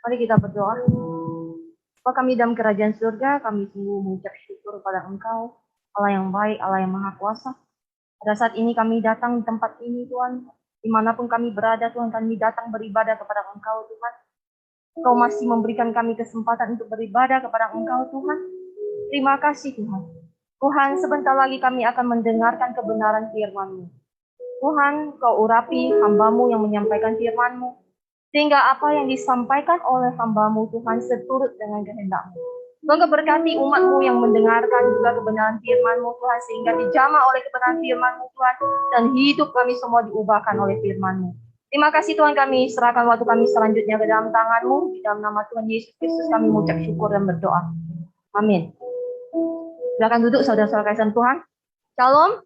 Mari kita berdoa. Bapa kami dalam kerajaan surga, kami sungguh mengucap syukur kepada Engkau, Allah yang baik, Allah yang maha kuasa. Pada saat ini kami datang di tempat ini, Tuhan. Dimanapun kami berada, Tuhan, kami datang beribadah kepada Engkau, Tuhan. Engkau masih memberikan kami kesempatan untuk beribadah kepada Engkau, Tuhan. Terima kasih, Tuhan. Tuhan, sebentar lagi kami akan mendengarkan kebenaran firman-Mu. Tuhan, Kau urapi hamba-Mu yang menyampaikan firman-Mu, sehingga apa yang disampaikan oleh hamba-Mu, Tuhan, seturut dengan kehendak-Mu. Tuhan, berkati umat-Mu yang mendengarkan juga kebenaran firman-Mu, Tuhan, sehingga dijamah oleh kebenaran firman-Mu, Tuhan, dan hidup kami semua diubahkan oleh firman-Mu. Terima kasih, Tuhan, kami serahkan waktu kami selanjutnya ke dalam tangan-Mu. Di dalam nama Tuhan Yesus Kristus kami mengucap syukur dan berdoa. Amin. Silakan duduk, saudara-saudara kasih Tuhan. Shalom.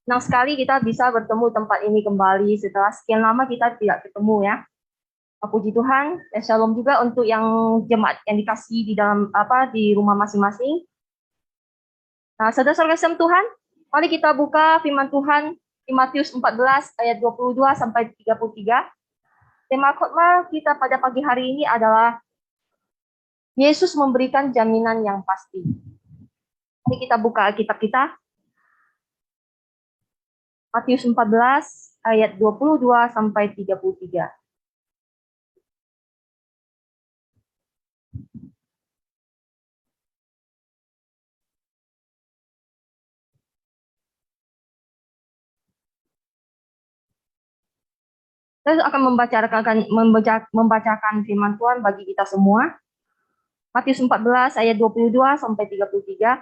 Senang sekali kita bisa bertemu tempat ini kembali setelah sekian lama kita tidak ketemu ya. Puji Tuhan. Dan shalom juga untuk yang jemaat yang dikasih di dalam di rumah masing-masing. Nah, saudara-saudara kasih Tuhan, mari kita buka firman Tuhan di Matius 14 ayat 22 sampai 33. Tema khotbah kita pada pagi hari ini adalah Yesus memberikan jaminan yang pasti. Mari kita buka Alkitab kita. Matius 14 ayat 22 sampai 33. Saya akan membacakan firman Tuhan bagi kita semua. Matius 14 ayat 22 sampai 33.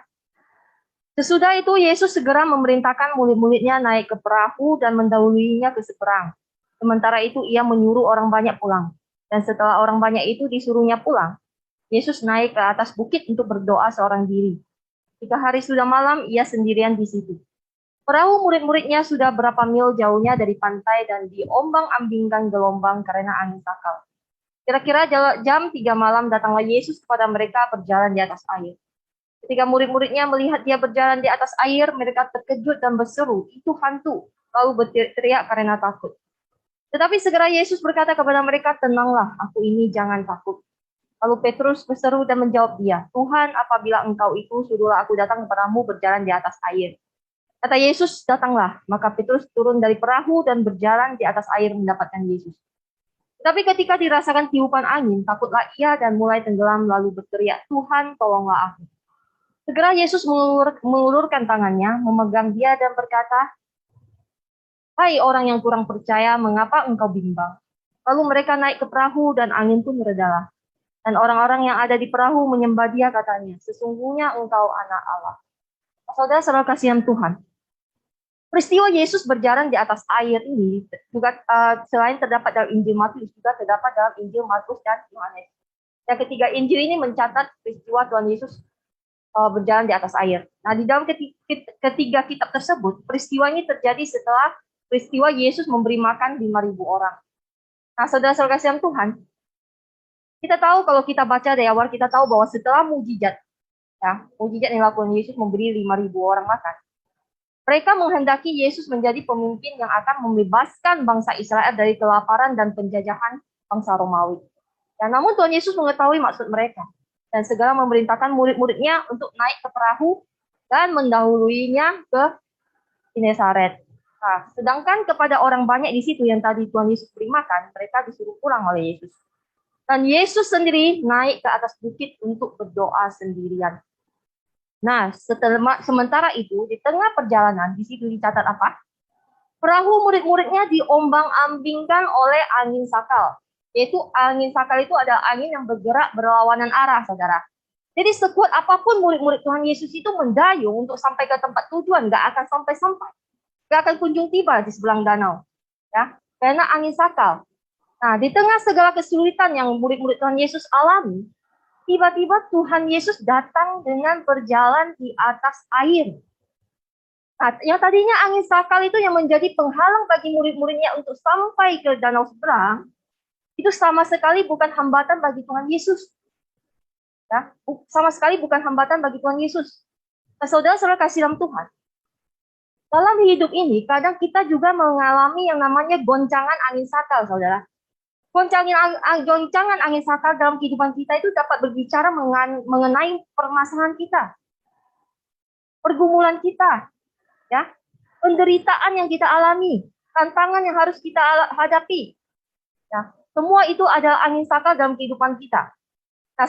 Sesudah itu Yesus segera memerintahkan murid-muridnya naik ke perahu dan mendahuluinya ke seberang. Sementara itu ia menyuruh orang banyak pulang. Dan setelah orang banyak itu disuruhnya pulang, Yesus naik ke atas bukit untuk berdoa seorang diri. 3 hari sudah malam, ia sendirian di situ. Perahu murid-muridnya sudah berapa mil jauhnya dari pantai dan diombang-ambingkan gelombang karena angin sakal. Kira-kira jam 3 malam datanglah Yesus kepada mereka berjalan di atas air. Ketika murid-muridnya melihat dia berjalan di atas air, mereka terkejut dan berseru, "Itu hantu!" Lalu berteriak karena takut. Tetapi segera Yesus berkata kepada mereka, "Tenanglah, aku ini, jangan takut." Lalu Petrus berseru dan menjawab dia, "Tuhan, apabila Engkau itu, suruhlah aku datang kepadamu berjalan di atas air." Kata Yesus, "Datanglah." Maka Petrus turun dari perahu dan berjalan di atas air mendapatkan Yesus. Tetapi ketika dirasakan tiupan angin, takutlah ia dan mulai tenggelam lalu berteriak, "Tuhan, tolonglah aku." Segera Yesus mengulurkan tangannya, memegang dia dan berkata, "Hai orang yang kurang percaya, mengapa engkau bimbang?" Lalu mereka naik ke perahu dan angin pun meredalah. Dan orang-orang yang ada di perahu menyembah dia katanya, "Sesungguhnya engkau anak Allah." Saudara-saudara kasihan Tuhan, peristiwa Yesus berjalan di atas air ini juga selain terdapat dalam Injil Matius, juga terdapat dalam Injil Markus dan Yohanes. Yang ketiga Injil ini mencatat peristiwa Tuhan Yesus berjalan di atas air. Nah, di dalam ketiga kitab tersebut, peristiwa ini terjadi setelah peristiwa Yesus memberi makan 5.000 orang. Nah, saudara-saudara kasihan Tuhan, kita tahu kalau kita baca dari awal, kita tahu bahwa setelah mujizat yang dilakukan Yesus memberi 5.000 orang makan, mereka menghendaki Yesus menjadi pemimpin yang akan membebaskan bangsa Israel dari kelaparan dan penjajahan bangsa Romawi. Ya, namun Tuhan Yesus mengetahui maksud mereka dan segera memerintahkan murid-muridnya untuk naik ke perahu dan mendahuluinya ke Genesaret. Nah, sedangkan kepada orang banyak di situ yang tadi Tuhan Yesus beri makan, mereka disuruh pulang oleh Yesus. Dan Yesus sendiri naik ke atas bukit untuk berdoa sendirian. Nah, sementara itu, di tengah perjalanan, di situ dicatat apa? Perahu murid-muridnya diombang-ambingkan oleh angin sakal. Yaitu angin sakal itu adalah angin yang bergerak berlawanan arah, saudara. Jadi sekuat apapun murid-murid Tuhan Yesus itu mendayung untuk sampai ke tempat tujuan, nggak akan sampai-sampai. Nggak akan kunjung tiba di seberang danau. Ya, karena angin sakal. Nah, di tengah segala kesulitan yang murid-murid Tuhan Yesus alami, tiba-tiba Tuhan Yesus datang dengan berjalan di atas air. Nah, yang tadinya angin sakal itu yang menjadi penghalang bagi murid-muridnya untuk sampai ke danau seberang, itu sama sekali bukan hambatan bagi Tuhan Yesus. Ya, sama sekali bukan hambatan bagi Tuhan Yesus. Nah, saudara-saudara kasih dalam Tuhan, dalam hidup ini kadang kita juga mengalami yang namanya goncangan angin sakal, saudara. Goncangan angin sakal dalam kehidupan kita itu dapat berbicara mengenai permasalahan kita, pergumulan kita, ya, penderitaan yang kita alami, tantangan yang harus kita hadapi. Ya, semua itu adalah angin sakal dalam kehidupan kita. Nah,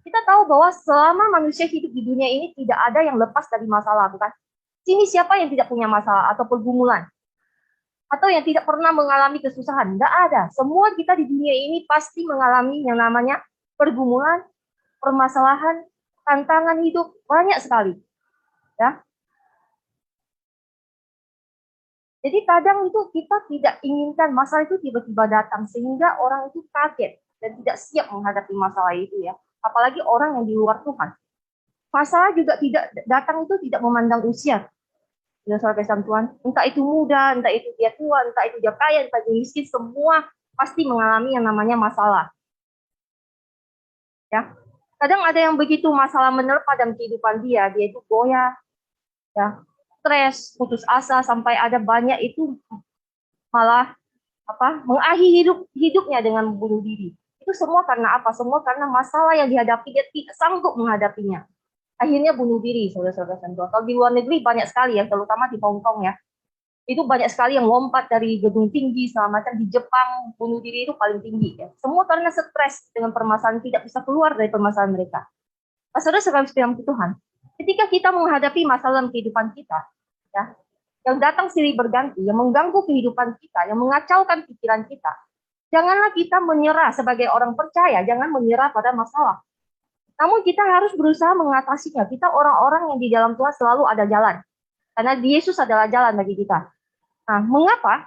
kita tahu bahwa selama manusia hidup di dunia ini tidak ada yang lepas dari masalah, bukan? Sini siapa yang tidak punya masalah atau pergumulan? Atau yang tidak pernah mengalami kesusahan? Tidak ada. Semua kita di dunia ini pasti mengalami yang namanya pergumulan, permasalahan, tantangan hidup, banyak sekali. Ya. Jadi kadang itu kita tidak inginkan masalah itu tiba-tiba datang, sehingga orang itu kaget dan tidak siap menghadapi masalah itu, ya. Apalagi orang yang di luar Tuhan. Masalah juga tidak datang itu tidak memandang usia. Ya, saudara kasih Tuhan, entah itu muda, entah itu dia tua, entah itu dia kaya, entah itu miskin, semua pasti mengalami yang namanya masalah. Ya, kadang ada yang begitu masalah menerpa dalam kehidupan dia itu goyah, ya, stres, putus asa, sampai ada banyak itu malah mengakhiri hidupnya dengan bunuh diri. Itu semua karena apa? Semua karena masalah yang dihadapi, dia tidak sanggup menghadapinya. Akhirnya bunuh diri, saudara-saudara Tuhan. Kalau di luar negeri banyak sekali ya, terutama di Hong Kong, ya. Itu banyak sekali yang lompat dari gedung tinggi, segala macam. Di Jepang, bunuh diri itu paling tinggi, ya. Semua karena stres dengan permasalahan, tidak bisa keluar dari permasalahan mereka. Nah, saudara-saudara sekalian Tuhan, ketika kita menghadapi masalah dalam kehidupan kita, ya, yang datang silih berganti, yang mengganggu kehidupan kita, yang mengacaukan pikiran kita, janganlah kita menyerah sebagai orang percaya, jangan menyerah pada masalah. Namun kita harus berusaha mengatasinya. Kita orang-orang yang di dalam Tuhan selalu ada jalan. Karena Yesus adalah jalan bagi kita. Nah, mengapa?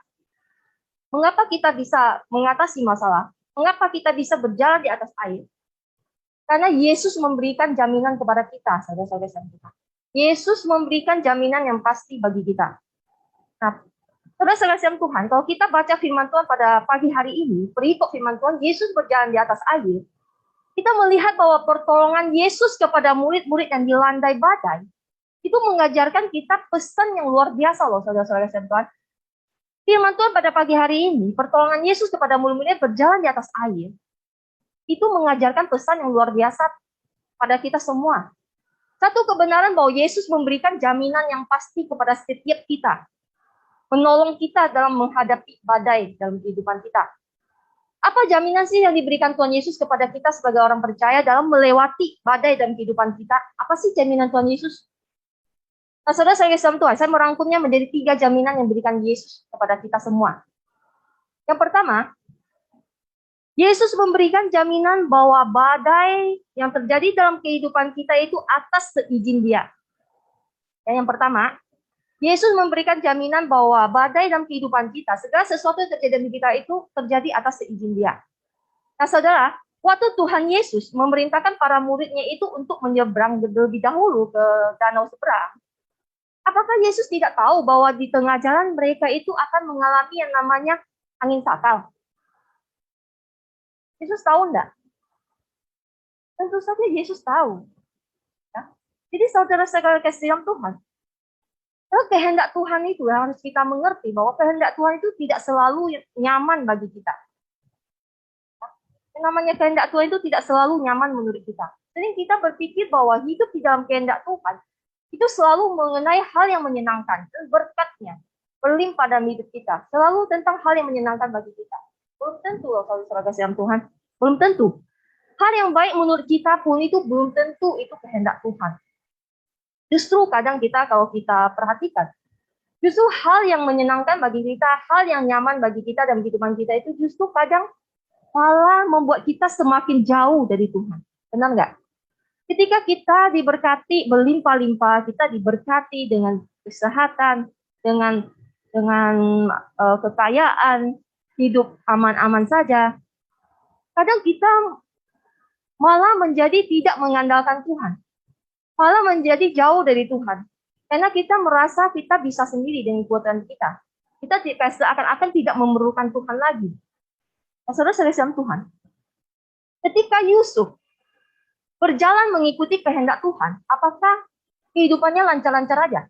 Mengapa kita bisa mengatasi masalah? Mengapa kita bisa berjalan di atas air? Karena Yesus memberikan jaminan kepada kita, saudara-saudara kita. Yesus memberikan jaminan yang pasti bagi kita. Nah, saudara-saudara Tuhan, kalau kita baca firman Tuhan pada pagi hari ini, perikop firman Tuhan, Yesus berjalan di atas air, kita melihat bahwa pertolongan Yesus kepada murid-murid yang dilandai badai, itu mengajarkan kita pesan yang luar biasa loh, saudara-saudara Tuhan. Firman Tuhan pada pagi hari ini, pertolongan Yesus kepada murid-murid berjalan di atas air, itu mengajarkan pesan yang luar biasa pada kita semua. Satu kebenaran bahwa Yesus memberikan jaminan yang pasti kepada setiap kita, menolong kita dalam menghadapi badai dalam kehidupan kita. Apa jaminan sih yang diberikan Tuhan Yesus kepada kita sebagai orang percaya dalam melewati badai dalam kehidupan kita? Apa sih jaminan Tuhan Yesus? Nah, saudara saya Tuhan, saya merangkumnya menjadi 3 jaminan yang diberikan Yesus kepada kita semua. Yang pertama, Yesus memberikan jaminan bahwa badai yang terjadi dalam kehidupan kita itu atas seizin Dia. Yang pertama, Yesus memberikan jaminan bahwa badai dalam kehidupan kita, segala sesuatu yang terjadi di kita itu terjadi atas seizin Dia. Nah, saudara, waktu Tuhan Yesus memerintahkan para muridnya itu untuk menyeberang terlebih dahulu ke danau seberang, apakah Yesus tidak tahu bahwa di tengah jalan mereka itu akan mengalami yang namanya angin sakal? Yesus tahu enggak? Tentu saja Yesus tahu. Ya. Jadi saudara sekalian kasih Tuhan, kehendak Tuhan itu harus kita mengerti bahwa kehendak Tuhan itu tidak selalu nyaman bagi kita. Yang namanya kehendak Tuhan itu tidak selalu nyaman menurut kita. Sering kita berpikir bahwa hidup di dalam kehendak Tuhan itu selalu mengenai hal yang menyenangkan, berkatnya berlimpah dalam hidup kita, selalu tentang hal yang menyenangkan bagi kita. Belum tentu loh saudara kasih Tuhan, belum tentu. Hal yang baik menurut kita pun itu belum tentu itu kehendak Tuhan. Justru kadang kita kalau kita perhatikan, justru hal yang menyenangkan bagi kita, hal yang nyaman bagi kita dalam kehidupan kita itu justru kadang malah membuat kita semakin jauh dari Tuhan. Benar nggak? Ketika kita diberkati berlimpah-limpah, kita diberkati dengan kesehatan, dengan kekayaan, hidup aman-aman saja. Kadang kita malah menjadi tidak mengandalkan Tuhan. Malah menjadi jauh dari Tuhan. Karena kita merasa kita bisa sendiri dengan kekuatan kita. Kita seakan-akan tidak memerlukan Tuhan lagi. Saudara Tuhan. Ketika Yusuf berjalan mengikuti kehendak Tuhan, apakah kehidupannya lancar-lancar aja?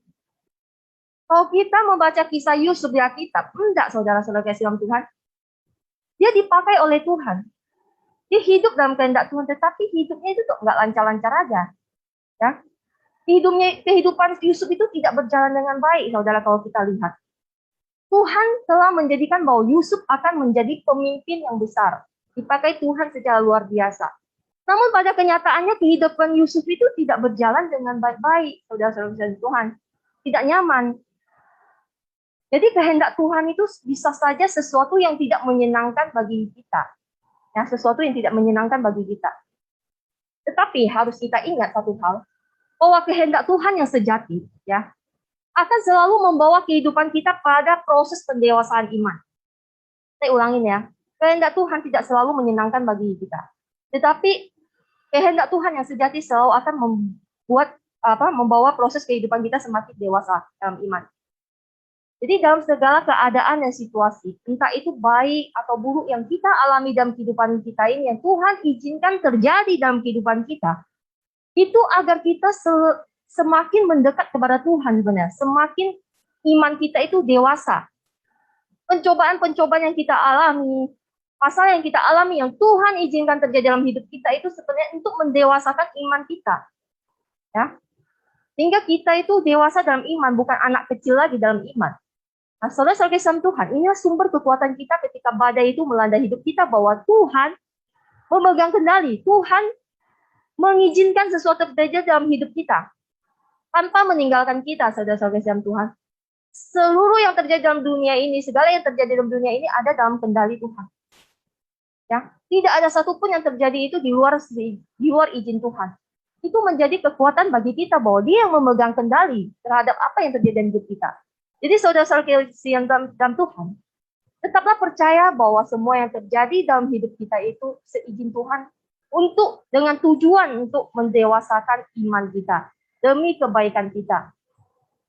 Kalau kita membaca kisah Yusuf di Alkitab, enggak saudara-saudara kasih Tuhan. Dia dipakai oleh Tuhan. Dia hidup dalam kehendak Tuhan, tetapi hidupnya itu tuh nggak lancar-lancar aja. Ya. Kehidupan Yusuf itu tidak berjalan dengan baik, saudara, kalau kita lihat. Tuhan telah menjadikan bahwa Yusuf akan menjadi pemimpin yang besar. Dipakai Tuhan secara luar biasa. Namun pada kenyataannya kehidupan Yusuf itu tidak berjalan dengan baik-baik, saudara-saudara Tuhan. Tidak nyaman. Jadi kehendak Tuhan itu bisa saja sesuatu yang tidak menyenangkan bagi kita. Ya, sesuatu yang tidak menyenangkan bagi kita. Tetapi harus kita ingat satu hal, bahwa kehendak Tuhan yang sejati, ya, akan selalu membawa kehidupan kita pada proses pendewasaan iman. Saya ulangin ya, kehendak Tuhan tidak selalu menyenangkan bagi kita. Tetapi kehendak Tuhan yang sejati selalu akan membawa proses kehidupan kita semakin dewasa dalam iman. Jadi dalam segala keadaan dan situasi, entah itu baik atau buruk yang kita alami dalam kehidupan kita ini, yang Tuhan izinkan terjadi dalam kehidupan kita, itu agar kita semakin mendekat kepada Tuhan sebenarnya, semakin iman kita itu dewasa. Pencobaan-pencobaan yang kita alami, masalah yang kita alami, yang Tuhan izinkan terjadi dalam hidup kita itu sebenarnya untuk mendewasakan iman kita. Ya. Sehingga kita itu dewasa dalam iman, bukan anak kecil lagi dalam iman. Nah, saudara-saudara kasih Tuhan, inilah sumber kekuatan kita ketika badai itu melanda hidup kita, bahwa Tuhan memegang kendali, Tuhan mengizinkan sesuatu terjadi dalam hidup kita, tanpa meninggalkan kita, saudara-saudara kasih Tuhan. Seluruh yang terjadi dalam dunia ini, segala yang terjadi dalam dunia ini ada dalam kendali Tuhan. Ya, tidak ada satupun yang terjadi itu di luar izin Tuhan. Itu menjadi kekuatan bagi kita bahwa Dia yang memegang kendali terhadap apa yang terjadi dalam hidup kita. Jadi saudara-saudara yang dalam Tuhan, tetaplah percaya bahwa semua yang terjadi dalam hidup kita itu seizin Tuhan dengan tujuan untuk mendewasakan iman kita demi kebaikan kita.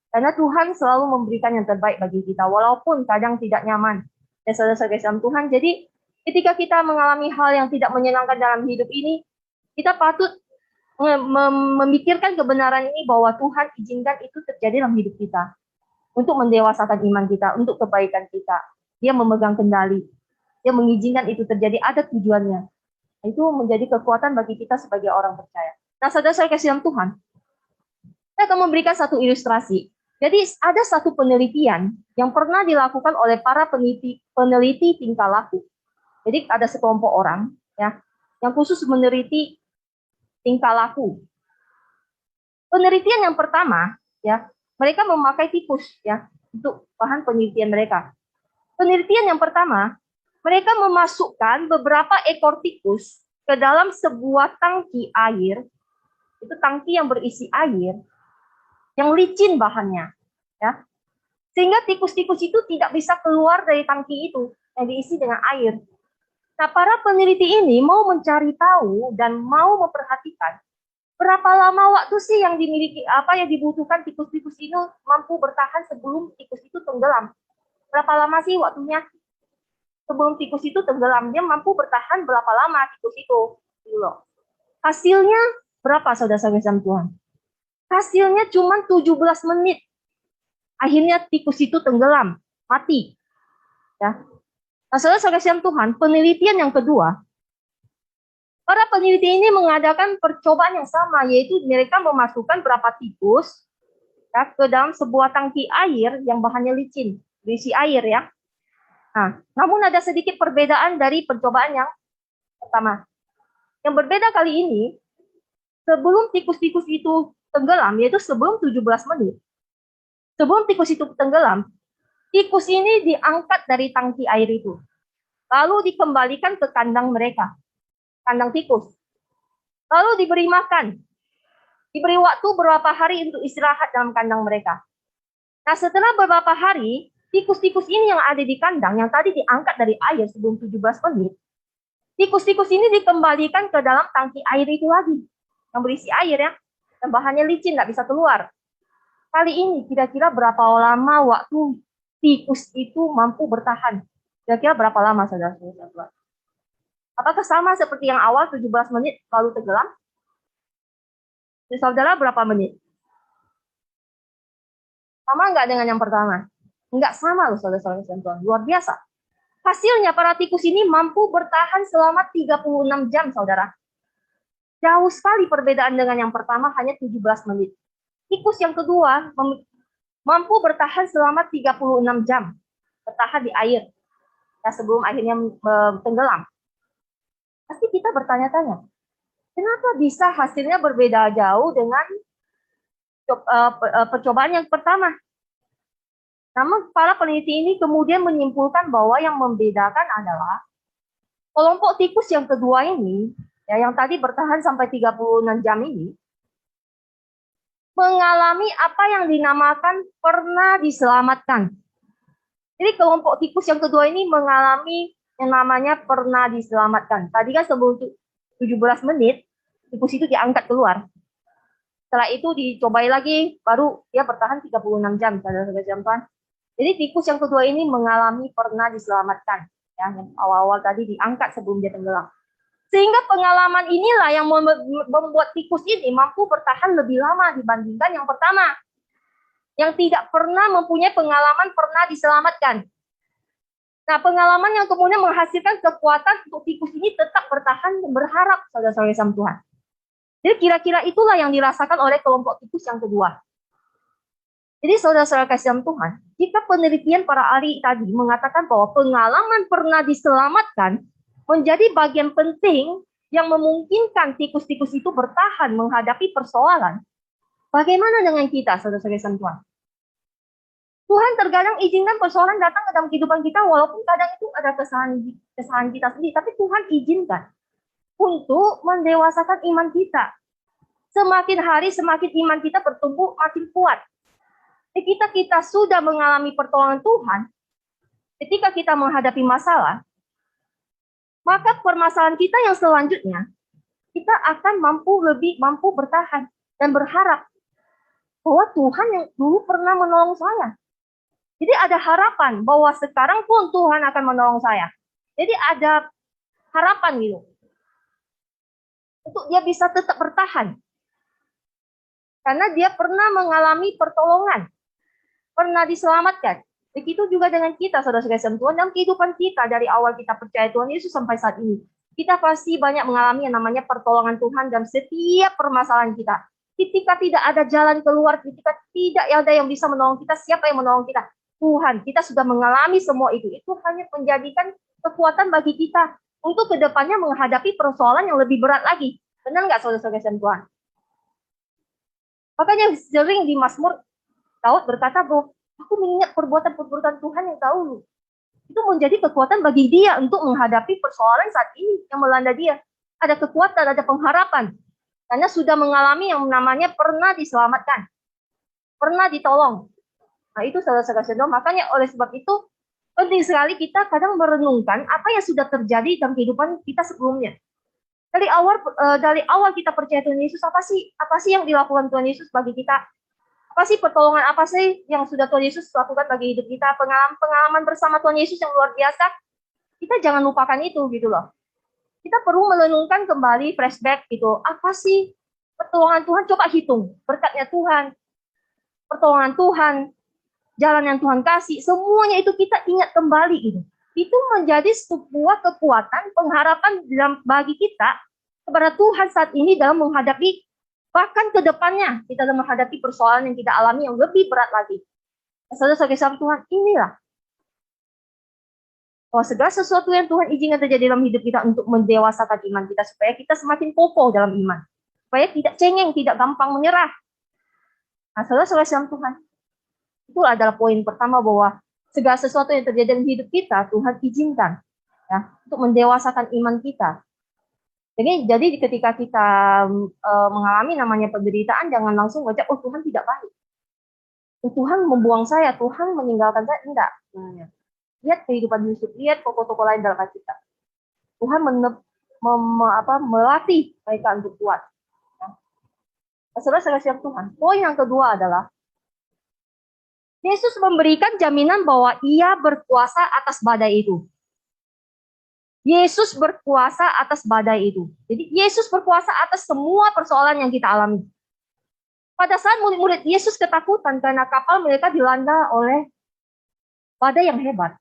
Karena Tuhan selalu memberikan yang terbaik bagi kita, walaupun kadang tidak nyaman. Ya saudara-saudara dalam Tuhan, jadi ketika kita mengalami hal yang tidak menyenangkan dalam hidup ini, kita patut memikirkan kebenaran ini bahwa Tuhan izinkan itu terjadi dalam hidup kita. Untuk mendewasakan iman kita, untuk kebaikan kita. Dia memegang kendali. Dia mengizinkan itu terjadi, ada tujuannya. Itu menjadi kekuatan bagi kita sebagai orang percaya. Nah, saudara-saudara kasih dalam Tuhan, saya akan memberikan satu ilustrasi. Jadi ada satu penelitian yang pernah dilakukan oleh para peneliti tingkah laku. Jadi ada sekelompok orang ya yang khusus meneliti tingkah laku. Penelitian yang pertama ya, mereka memakai tikus ya untuk bahan penelitian mereka. Penelitian yang pertama, mereka memasukkan beberapa ekor tikus ke dalam sebuah tangki air. Itu tangki yang berisi air yang licin bahannya, ya. Sehingga tikus-tikus itu tidak bisa keluar dari tangki itu yang diisi dengan air. Nah, para peneliti ini mau mencari tahu dan mau memperhatikan berapa lama waktu sih yang dibutuhkan tikus-tikus ini mampu bertahan sebelum tikus itu tenggelam. Berapa lama sih waktunya sebelum tikus itu tenggelam? Dia mampu bertahan berapa lama tikus itu? Hasilnya berapa, saudara-saudara Tuhan? Hasilnya cuma 17 menit. Akhirnya tikus itu tenggelam, mati. Ya. Nah, saudara-saudara Tuhan, penelitian yang kedua, para peneliti ini mengadakan percobaan yang sama, yaitu mereka memasukkan berapa tikus ya, ke dalam sebuah tangki air yang bahannya licin, berisi air ya. Nah, namun ada sedikit perbedaan dari percobaan yang pertama. Yang berbeda kali ini, sebelum tikus-tikus itu tenggelam, yaitu sebelum 17 menit. Sebelum tikus itu tenggelam, tikus ini diangkat dari tangki air itu. Lalu dikembalikan ke kandang mereka, kandang tikus. Lalu diberi makan. Diberi waktu beberapa hari untuk istirahat dalam kandang mereka. Nah, setelah beberapa hari, tikus-tikus ini yang ada di kandang, yang tadi diangkat dari air sebelum 17 menit, tikus-tikus ini dikembalikan ke dalam tangki air itu lagi, yang berisi air ya, dan bahannya licin, nggak bisa keluar. Kali ini kira-kira berapa lama waktu tikus itu mampu bertahan? Kira-kira berapa lama, saudara-saudara? Apakah sama seperti yang awal 17 menit lalu tenggelam? Saudara berapa menit? Sama nggak dengan yang pertama? Nggak sama loh, saudara-saudara. Luar biasa. Hasilnya para tikus ini mampu bertahan selama 36 jam, saudara. Jauh sekali perbedaan dengan yang pertama, hanya 17 menit. Tikus yang kedua mampu bertahan selama 36 jam. Bertahan di air. Ya, sebelum akhirnya tenggelam. Pasti kita bertanya-tanya, kenapa bisa hasilnya berbeda jauh dengan percobaan yang pertama? Namun para peneliti ini kemudian menyimpulkan bahwa yang membedakan adalah kelompok tikus yang kedua ini, ya, yang tadi bertahan sampai 36 jam ini, mengalami apa yang dinamakan pernah diselamatkan. Jadi kelompok tikus yang kedua ini mengalami yang namanya pernah diselamatkan. Tadi kan sebelum 17 menit, tikus itu diangkat keluar. Setelah itu dicobai lagi, baru dia bertahan 36 jam. Saudara-saudara. Jadi tikus yang kedua ini mengalami pernah diselamatkan. Ya, yang awal-awal tadi diangkat sebelum dia tenggelam. Sehingga pengalaman inilah yang membuat tikus ini mampu bertahan lebih lama dibandingkan yang pertama, yang tidak pernah mempunyai pengalaman pernah diselamatkan. Nah, pengalaman yang kemudian menghasilkan kekuatan untuk tikus ini tetap bertahan dan berharap, saudara-saudara sama Tuhan. Jadi kira-kira itulah yang dirasakan oleh kelompok tikus yang kedua. Jadi saudara-saudara kasih dalam Tuhan, jika penelitian para ahli tadi mengatakan bahwa pengalaman pernah diselamatkan menjadi bagian penting yang memungkinkan tikus-tikus itu bertahan menghadapi persoalan, bagaimana dengan kita, saudara-saudara kasih Tuhan? Tuhan terkadang izinkan persoalan datang ke dalam kehidupan kita, walaupun kadang itu ada kesalahan kita sendiri, tapi Tuhan izinkan untuk mendewasakan iman kita. Semakin hari semakin iman kita bertumbuh makin kuat. Ketika kita sudah mengalami pertolongan Tuhan, ketika kita menghadapi masalah, maka permasalahan kita yang selanjutnya, kita akan lebih mampu bertahan dan berharap bahwa Tuhan yang dulu pernah menolong saya. Jadi ada harapan bahwa sekarang pun Tuhan akan menolong saya. Jadi ada harapan gitu. Untuk dia bisa tetap bertahan. Karena dia pernah mengalami pertolongan. Pernah diselamatkan. Begitu juga dengan kita, saudara-saudara Tuhan, dalam kehidupan kita dari awal kita percaya Tuhan Yesus sampai saat ini. Kita pasti banyak mengalami yang namanya pertolongan Tuhan dalam setiap permasalahan kita. Ketika tidak ada jalan keluar, ketika tidak ada yang bisa menolong kita, siapa yang menolong kita? Tuhan. Kita sudah mengalami semua itu. Itu hanya menjadikan kekuatan bagi kita untuk kedepannya menghadapi persoalan yang lebih berat lagi. Benar nggak, saudara-saudara Tuhan? Makanya sering di Mazmur, Daud berkata bahwa aku mengingat perbuatan-perbuatan Tuhan yang dahulu. Itu menjadi kekuatan bagi dia untuk menghadapi persoalan saat ini yang melanda dia. Ada kekuatan, ada pengharapan. Karena sudah mengalami yang namanya pernah diselamatkan. Pernah ditolong. Nah itu saudara-saudara. Makanya oleh sebab itu, penting sekali kita kadang merenungkan apa yang sudah terjadi dalam kehidupan kita sebelumnya. Dari awal kita percaya Tuhan Yesus, apa sih yang dilakukan Tuhan Yesus bagi kita? Apa sih pertolongan apa sih yang sudah Tuhan Yesus lakukan bagi hidup kita? Pengalaman bersama Tuhan Yesus yang luar biasa. Kita jangan lupakan itu gitu loh. Kita perlu merenungkan kembali, flashback gitu. Apa sih pertolongan Tuhan? Coba hitung. Berkatnya Tuhan, pertolongan Tuhan, jalan yang Tuhan kasih, semuanya itu kita ingat kembali gitu. Itu menjadi sebuah kekuatan, pengharapan bagi kita kepada Tuhan saat ini dalam menghadapi, bahkan ke depannya kita dalam menghadapi persoalan yang kita alami yang lebih berat lagi. Saudara-saudara Tuhan, inilah bahwa segala sesuatu yang Tuhan izinkan terjadi dalam hidup kita untuk mendewasakan iman kita, supaya kita semakin kokoh dalam iman, supaya tidak cengeng, tidak gampang menyerah. Nah, saudara-saudara Tuhan, itu adalah poin pertama, bahwa segala sesuatu yang terjadi dalam hidup kita Tuhan izinkan ya untuk mendewasakan iman kita. Jadi ketika kita mengalami namanya penderitaan, jangan langsung baca, oh Tuhan tidak baik, Tuhan membuang saya, Tuhan meninggalkan saya. Enggak. Lihat kehidupan Yusuf, lihat tokoh-tokoh lain dalam kita. Tuhan melatih mereka untuk kuat. Saudara siap Tuhan. Poin yang kedua adalah Yesus memberikan jaminan bahwa ia berkuasa atas badai itu. Yesus berkuasa atas badai itu. Jadi Yesus berkuasa atas semua persoalan yang kita alami. Pada saat murid-murid Yesus ketakutan karena kapal mereka dilanda oleh badai yang hebat.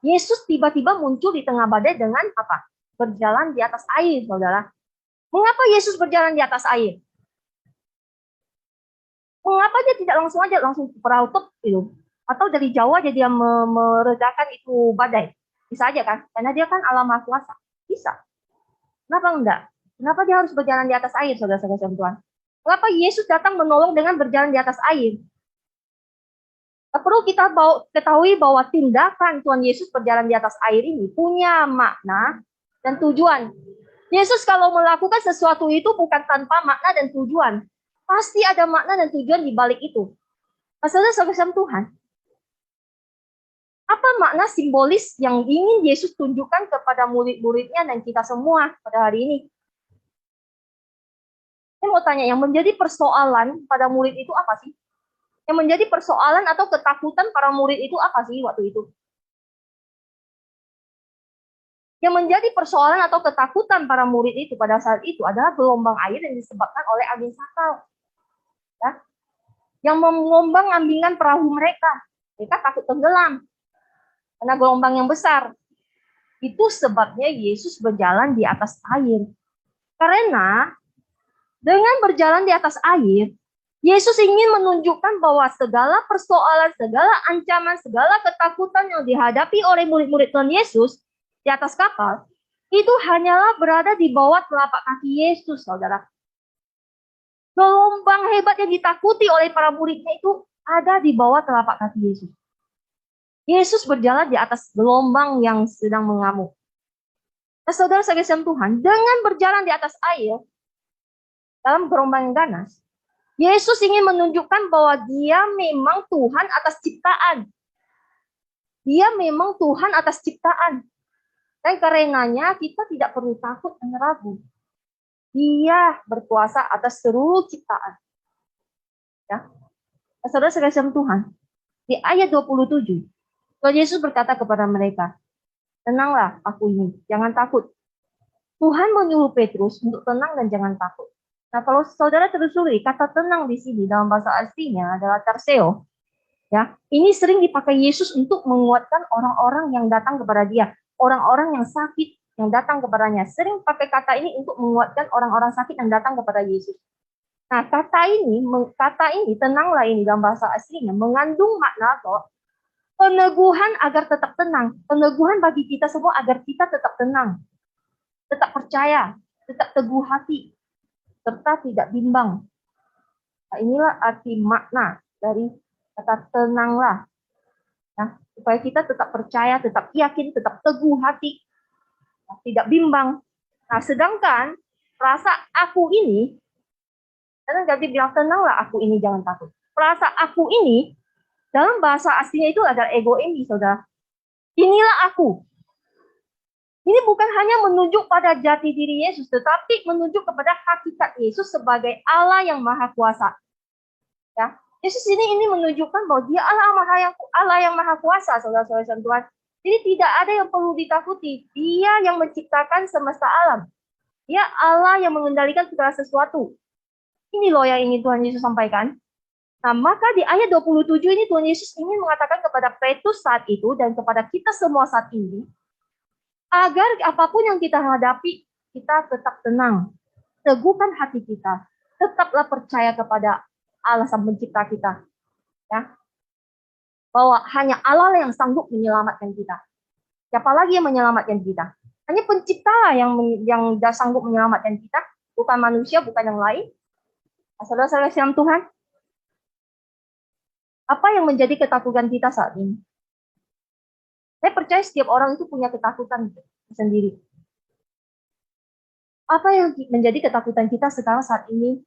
Yesus tiba-tiba muncul di tengah badai dengan apa? Berjalan di atas air, saudara. Mengapa Yesus berjalan di atas air? Mengapa dia tidak langsung aja langsung ke perahu itu? Atau dari jauh aja dia meredakan itu badai? Bisa aja kan? Karena dia kan Allah Maha Kuasa. Bisa. Kenapa enggak? Kenapa dia harus berjalan di atas air, saudara-saudara Tuhan? Mengapa Yesus datang menolong dengan berjalan di atas air? Perlu kita ketahui bahwa tindakan Tuhan Yesus berjalan di atas air ini punya makna dan tujuan. Yesus kalau melakukan sesuatu itu bukan tanpa makna dan tujuan. Pasti ada makna dan tujuan di balik itu. Saudara-saudara Tuhan, apa makna simbolis yang ingin Yesus tunjukkan kepada murid-muridnya dan kita semua pada hari ini? Saya mau tanya, yang menjadi persoalan pada murid itu apa sih? Yang menjadi persoalan atau ketakutan para murid itu apa sih waktu itu? Yang menjadi persoalan atau ketakutan para murid itu pada saat itu adalah gelombang air yang disebabkan oleh angin sakal. Ya, yang mengombang-ambingkan perahu mereka. Mereka takut tenggelam karena gelombang yang besar. Itu sebabnya Yesus berjalan di atas air. Karena dengan berjalan di atas air, Yesus ingin menunjukkan bahwa segala persoalan, segala ancaman, segala ketakutan yang dihadapi oleh murid-murid Tuhan Yesus di atas kapal, itu hanyalah berada di bawah telapak kaki Yesus, saudara. Gelombang hebat yang ditakuti oleh para muridnya itu ada di bawah telapak kaki Yesus. Yesus berjalan di atas gelombang yang sedang mengamuk. Nah, saudara-saudara Tuhan, dengan berjalan di atas air, dalam gelombang yang ganas, Yesus ingin menunjukkan bahwa dia memang Tuhan atas ciptaan. Dia memang Tuhan atas ciptaan. Dan karenanya kita tidak perlu takut dan ragu. Dia berkuasa atas seluruh ciptaan. Ya. Saudara-saudara Tuhan, di ayat 27, Tuhan Yesus berkata kepada mereka, tenanglah aku ini, jangan takut. Tuhan menyuruh Petrus untuk tenang dan jangan takut. Nah, kalau saudara telusuri, kata tenang di sini dalam bahasa aslinya adalah terseo. Ya, ini sering dipakai Yesus untuk menguatkan orang-orang yang datang kepada dia, orang-orang yang sakit yang datang kepadanya. Sering pakai kata ini untuk menguatkan orang-orang sakit yang datang kepada Yesus. Nah, kata ini tenanglah ini dalam bahasa aslinya mengandung makna kok peneguhan agar tetap tenang, peneguhan bagi kita semua agar kita tetap tenang, tetap percaya, tetap teguh hati, serta tidak bimbang. Nah, inilah arti makna dari kata tenanglah. Nah, supaya kita tetap percaya, tetap yakin, tetap teguh hati, tidak bimbang. Nah, sedangkan rasa aku ini, karena David bilang tenanglah aku ini, jangan takut. Rasa aku ini, dalam bahasa aslinya itu adalah ego ini, saudara. Inilah aku. Ini bukan hanya menunjuk pada jati diri Yesus, tetapi menunjuk kepada hakikat Yesus sebagai Allah yang Maha Kuasa. Ya, Yesus ini menunjukkan bahwa Dia Allah yang Maha Kuasa, saudara-saudara Tuhan. Jadi tidak ada yang perlu ditakuti. Dia yang menciptakan semesta alam. Dia Allah yang mengendalikan segala sesuatu. Ini loh yang ingin Tuhan Yesus sampaikan. Nah, maka di ayat 27 ini Tuhan Yesus ingin mengatakan kepada Petrus saat itu dan kepada kita semua saat ini, agar apapun yang kita hadapi, kita tetap tenang. Teguhkan hati kita. Tetaplah percaya kepada Allah Sang Pencipta kita. Ya. Bahwa hanya Allah yang sanggup menyelamatkan kita. Siapa lagi yang menyelamatkan kita? Hanya Pencipta yang sanggup menyelamatkan kita. Bukan manusia, bukan yang lain. Saudara-saudara silam Tuhan. Apa yang menjadi ketakutan kita saat ini? Saya percaya setiap orang itu punya ketakutan sendiri. Apa yang menjadi ketakutan kita sekarang saat ini?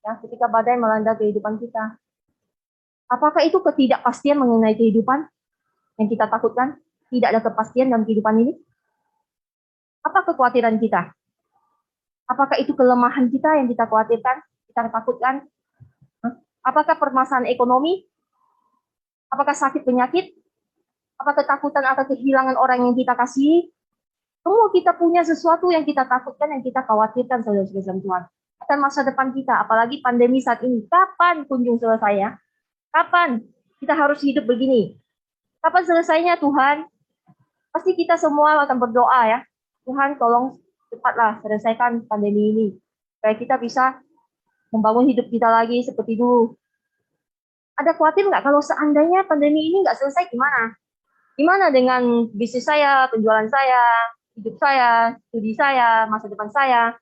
Ya, ketika badai melanda kehidupan kita. Apakah itu ketidakpastian mengenai kehidupan yang kita takutkan? Tidak ada kepastian dalam kehidupan ini? Apa kekhawatiran kita? Apakah itu kelemahan kita yang kita khawatirkan, kita takutkan? Apakah permasalahan ekonomi? Apakah sakit penyakit? Apa ketakutan akan kehilangan orang yang kita kasihi? Semua kita punya sesuatu yang kita takutkan, yang kita khawatirkan, saudara-saudara Tuhan. Akan masa depan kita, apalagi pandemi saat ini. Kapan kunjung selesainya? Kapan kita harus hidup begini? Kapan selesainya Tuhan? Pasti kita semua akan berdoa ya. Tuhan tolong cepatlah selesaikan pandemi ini. Supaya kita bisa membangun hidup kita lagi seperti dulu. Ada khawatir nggak kalau seandainya pandemi ini nggak selesai gimana? Gimana dengan bisnis saya, penjualan saya, hidup saya, studi saya, masa depan saya?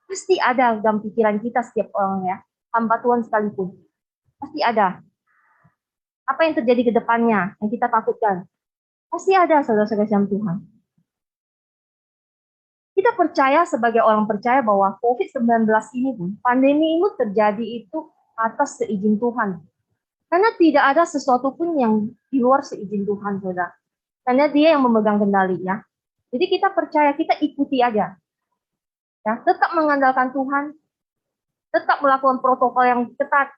Pasti ada dalam pikiran kita setiap orang ya. Hamba Tuhan sekalipun. Pasti ada. Apa yang terjadi ke depannya yang kita takutkan? Pasti ada saudara-saudara yang Tuhan. Kita percaya sebagai orang percaya bahwa COVID-19 ini pun, pandemi ini terjadi itu atas seizin Tuhan. Karena tidak ada sesuatu pun yang di luar seizin Tuhan, saudara. Karena dia yang memegang kendali ya. Jadi kita percaya, kita ikuti aja. Ya, tetap mengandalkan Tuhan, tetap melakukan protokol yang ketat,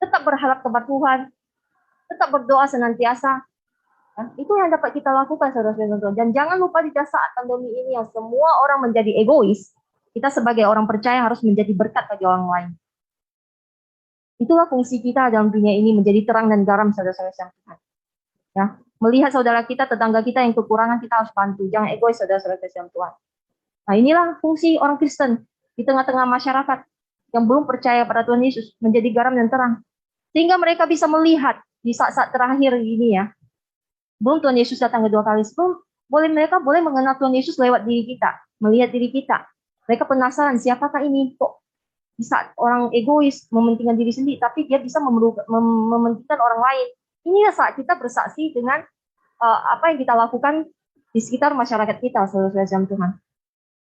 tetap berharap kepada Tuhan, tetap berdoa senantiasa. Ya, itu yang dapat kita lakukan, saudara-saudara. Dan jangan lupa di saat pandemi ini yang semua orang menjadi egois, kita sebagai orang percaya harus menjadi berkat bagi orang lain. Itulah fungsi kita dalam dunia ini, menjadi terang dan garam, saudara-saudara Tuhan. Ya, melihat saudara kita, tetangga kita yang kekurangan, kita harus bantu. Jangan egois, saudara-saudara Tuhan. Nah, inilah fungsi orang Kristen di tengah-tengah masyarakat yang belum percaya pada Tuhan Yesus, menjadi garam dan terang. Sehingga mereka bisa melihat di saat-saat terakhir ini ya, belum Tuhan Yesus datang kedua kali, sebelum mereka boleh mengenal Tuhan Yesus lewat diri kita, melihat diri kita. Mereka penasaran siapakah ini, kok di saat orang egois mementingkan diri sendiri, tapi dia bisa mementingkan orang lain. Inilah saat kita bersaksi dengan apa yang kita lakukan di sekitar masyarakat kita, saudara-saudara Tuhan.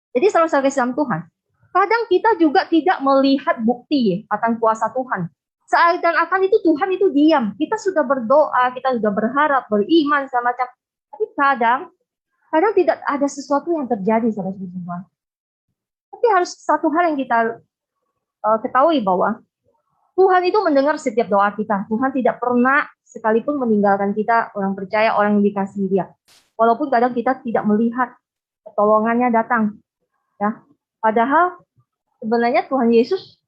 Jadi saudara-saudara Tuhan, kadang kita juga tidak melihat bukti akan kuasa Tuhan. Seakan-akan itu Tuhan itu diam. Kita sudah berdoa, kita sudah berharap, beriman, semacam. Tapi kadang tidak ada sesuatu yang terjadi, saudara-saudara Tuhan. Tapi harus satu hal yang kita ketahui bahwa Tuhan itu mendengar setiap doa kita. Tuhan tidak pernah sekalipun meninggalkan kita, orang percaya, orang yang dikasihi Dia. Walaupun kadang kita tidak melihat pertolongannya datang. Ya, padahal sebenarnya Tuhan Yesus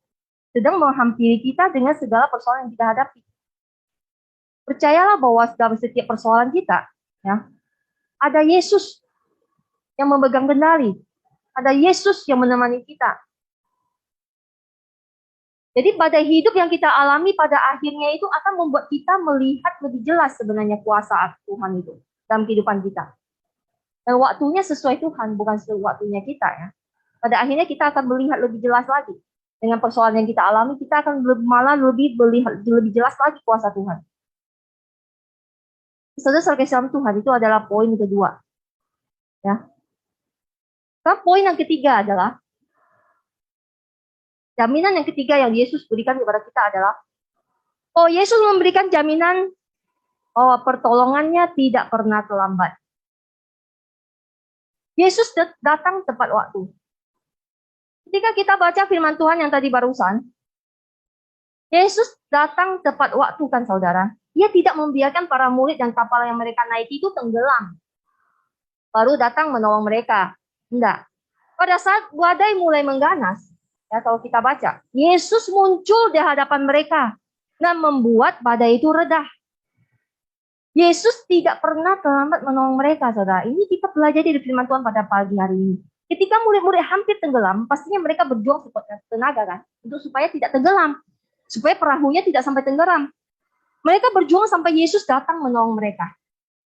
sedang menghampiri kita dengan segala persoalan yang kita hadapi. Percayalah bahwa dalam setiap persoalan kita, ya, ada Yesus yang memegang kendali, ada Yesus yang menemani kita. Jadi badai hidup yang kita alami pada akhirnya itu akan membuat kita melihat lebih jelas sebenarnya kuasa Tuhan itu dalam kehidupan kita. Dan waktunya sesuai Tuhan, bukan sesuai waktunya kita ya. Pada akhirnya kita akan melihat lebih jelas lagi. Dengan persoalan yang kita alami, kita akan malah lebih melihat lebih jelas lagi kuasa Tuhan. Saudara-saudara dalam Tuhan itu adalah poin kedua. Ya. Nah, poin yang ketiga adalah jaminan yang ketiga yang Yesus berikan kepada kita adalah Yesus memberikan jaminan bahwa pertolongannya tidak pernah terlambat. Yesus datang tepat waktu. Ketika kita baca firman Tuhan yang tadi barusan, Yesus datang tepat waktu kan saudara. Dia tidak membiarkan para murid dan kapal yang mereka naiki itu tenggelam. Baru datang menolong mereka. Enggak. Pada saat badai mulai mengganas, ya kalau kita baca, Yesus muncul di hadapan mereka dan membuat badai itu reda. Yesus tidak pernah terlambat menolong mereka, saudara. Ini kita belajar dari firman Tuhan pada pagi hari ini. Ketika murid-murid hampir tenggelam, pastinya mereka berjuang sekuat tenaga kan, untuk supaya tidak tenggelam, supaya perahunya tidak sampai tenggelam. Mereka berjuang sampai Yesus datang menolong mereka.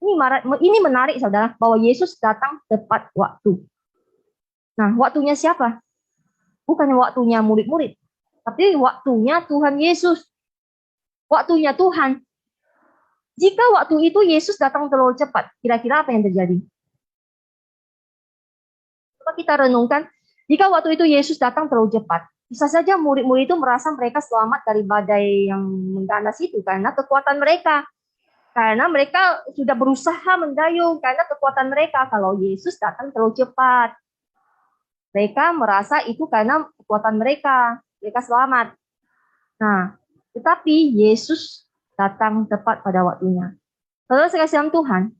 Ini menarik, saudara, bahwa Yesus datang tepat waktu. Nah, waktunya siapa? Bukan waktunya murid-murid, tapi waktunya Tuhan Yesus. Waktunya Tuhan. Jika waktu itu Yesus datang terlalu cepat, kira-kira apa yang terjadi? Coba kita renungkan, jika waktu itu Yesus datang terlalu cepat, bisa saja murid-murid itu merasa mereka selamat dari badai yang mengganas itu karena kekuatan mereka. Karena mereka sudah berusaha mendayung, karena kekuatan mereka. Kalau Yesus datang terlalu cepat, mereka merasa itu karena kekuatan mereka selamat. Nah, tetapi Yesus datang tepat pada waktunya. Kalau sekasihan Tuhan,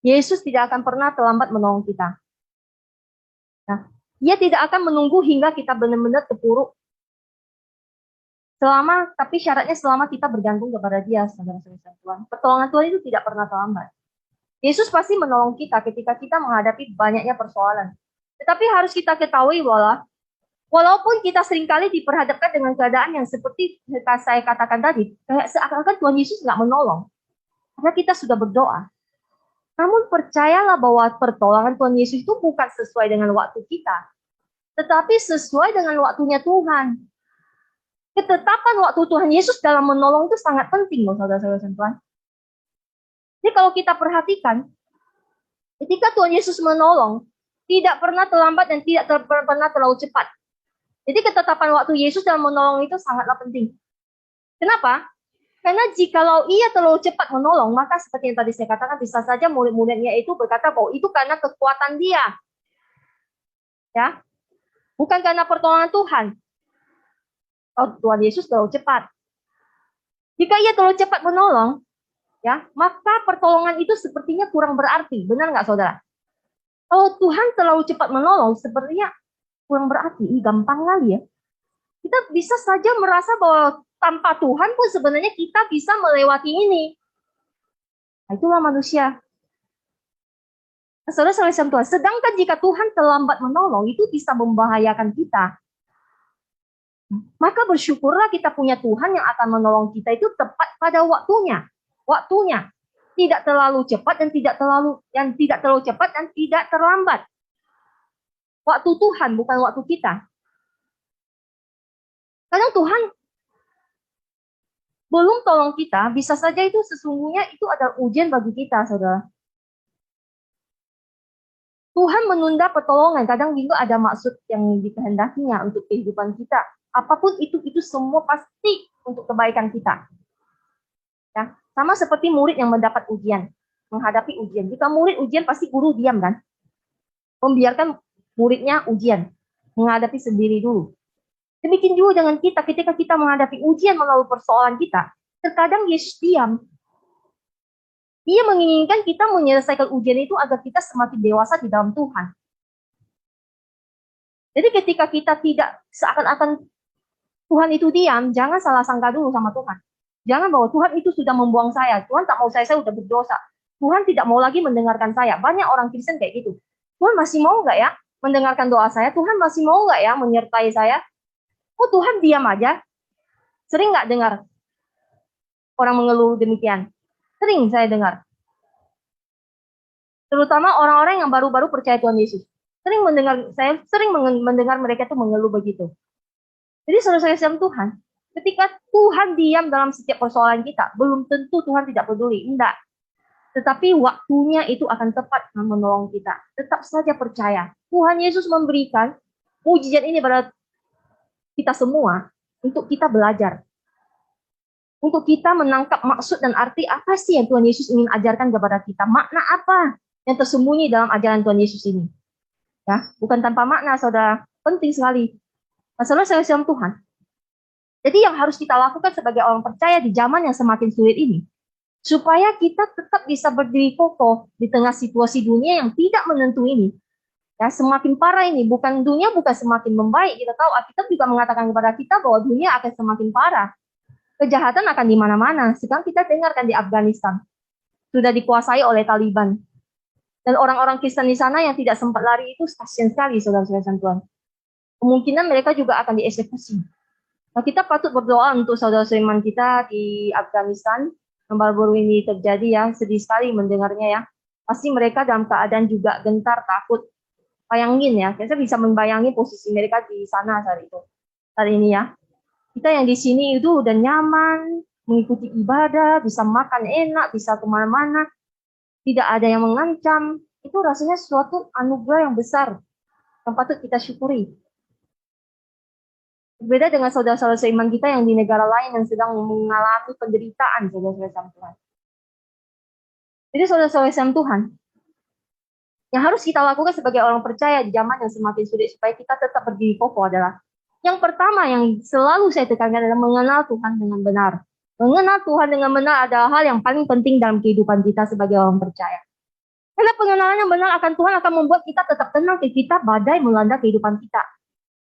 Yesus tidak akan pernah terlambat menolong kita. Nah, Dia tidak akan menunggu hingga kita benar-benar terpuruk. Tapi syaratnya selama kita bergantung kepada Dia, saudara-saudara Tuhan. Pertolongan Tuhan itu tidak pernah terlambat. Yesus pasti menolong kita ketika kita menghadapi banyaknya persoalan. Tetapi harus kita ketahui bahwa walaupun kita seringkali diperhadapkan dengan keadaan yang seperti saya katakan tadi, kayak seakan-akan Tuhan Yesus nggak menolong. Karena kita sudah berdoa. Namun percayalah bahwa pertolongan Tuhan Yesus itu bukan sesuai dengan waktu kita, tetapi sesuai dengan waktunya Tuhan. Ketetapan waktu Tuhan Yesus dalam menolong itu sangat penting, loh saudara-saudara Tuhan. Jadi kalau kita perhatikan, ketika Tuhan Yesus menolong, tidak pernah terlambat dan tidak pernah terlalu cepat. Jadi ketetapan waktu Yesus dalam menolong itu sangatlah penting. Kenapa? Karena jikalau ia terlalu cepat menolong, maka seperti yang tadi saya katakan, bisa saja murid-muridnya itu berkata bahwa itu karena kekuatan dia. Ya, bukan karena pertolongan Tuhan. Oh, Tuhan Yesus terlalu cepat. Jika ia terlalu cepat menolong, ya, maka pertolongan itu sepertinya kurang berarti. Benar nggak, saudara? Kalau Tuhan terlalu cepat menolong, sepertinya kurang berarti. Gampang kali ya. Kita bisa saja merasa bahwa tanpa Tuhan pun sebenarnya kita bisa melewati ini. Nah, itulah manusia. Saudara-saudara Tuhan, sedangkan jika Tuhan terlambat menolong, itu bisa membahayakan kita. Maka bersyukurlah kita punya Tuhan yang akan menolong kita itu tepat pada waktunya. Waktunya. Tidak terlalu cepat dan tidak terlalu cepat dan tidak terlambat. Waktu Tuhan bukan waktu kita. Kadang Tuhan belum tolong kita, bisa saja itu sesungguhnya itu adalah ujian bagi kita, saudara. Tuhan menunda pertolongan, kadang juga ada maksud yang dikehendakinya untuk kehidupan kita. Apapun itu semua pasti untuk kebaikan kita. Ya, sama seperti murid yang mendapat ujian, menghadapi ujian. Jika murid ujian, pasti guru diam kan? Membiarkan muridnya ujian, menghadapi sendiri dulu. Demikian juga dengan kita, ketika kita menghadapi ujian melalui persoalan kita, terkadang Yesus diam. Dia menginginkan kita menyelesaikan ujian itu agar kita semakin dewasa di dalam Tuhan. Jadi ketika kita tidak seakan-akan Tuhan itu diam, jangan salah sangka dulu sama Tuhan. Jangan bahwa Tuhan itu sudah membuang saya. Tuhan tak mau saya sudah berdosa. Tuhan tidak mau lagi mendengarkan saya. Banyak orang Kristen kayak gitu. Tuhan masih mau nggak ya mendengarkan doa saya? Tuhan masih mau nggak ya menyertai saya? Oh, Tuhan diam aja. Sering nggak dengar orang mengeluh demikian? Sering saya dengar. Terutama orang-orang yang baru-baru percaya Tuhan Yesus. Saya sering mendengar mereka itu mengeluh begitu. Jadi saudara-saudara Tuhan, ketika Tuhan diam dalam setiap persoalan kita, belum tentu Tuhan tidak peduli. Enggak. Tetapi waktunya itu akan tepat menolong kita. Tetap saja percaya. Tuhan Yesus memberikan ujian ini pada kita semua untuk kita belajar. Untuk kita menangkap maksud dan arti apa sih yang Tuhan Yesus ingin ajarkan kepada kita. Makna apa yang tersembunyi dalam ajaran Tuhan Yesus ini. Ya, bukan tanpa makna, saudara. Penting sekali. Masalah saya Tuhan. Jadi yang harus kita lakukan sebagai orang percaya di zaman yang semakin sulit ini, supaya kita tetap bisa berdiri kokoh di tengah situasi dunia yang tidak menentu ini. Ya, semakin parah ini, dunia bukan semakin membaik. Kita tahu Alkitab juga mengatakan kepada kita bahwa dunia akan semakin parah. Kejahatan akan di mana-mana. Sekarang kita dengarkan di Afghanistan sudah dikuasai oleh Taliban. Dan orang-orang Kristen di sana yang tidak sempat lari itu kasihan sekali, saudara-saudara Tuhan. Kemungkinan mereka juga akan dieksekusi. Nah, kita patut berdoa untuk saudara-saudara iman kita di Afghanistan yang baru-baru ini terjadi ya, sedih sekali mendengarnya ya. Pasti mereka dalam keadaan juga gentar, takut. Bayangin ya, kita bisa membayangi posisi mereka di sana saat ini ya. Kita yang di sini itu udah nyaman, mengikuti ibadah, bisa makan enak, bisa kemana-mana, tidak ada yang mengancam. Itu rasanya suatu anugerah yang besar yang patut kita syukuri. Berbeda dengan saudara-saudara seiman kita yang di negara lain yang sedang mengalami penderitaan, saudara-saudara Tuhan. Jadi saudara-saudara Tuhan, yang harus kita lakukan sebagai orang percaya di zaman yang semakin sulit supaya kita tetap berdiri kokoh adalah yang pertama yang selalu saya tekankan adalah mengenal Tuhan dengan benar. Mengenal Tuhan dengan benar adalah hal yang paling penting dalam kehidupan kita sebagai orang percaya. Karena pengenalan yang benar akan Tuhan akan membuat kita tetap tenang ketika badai melanda kehidupan kita.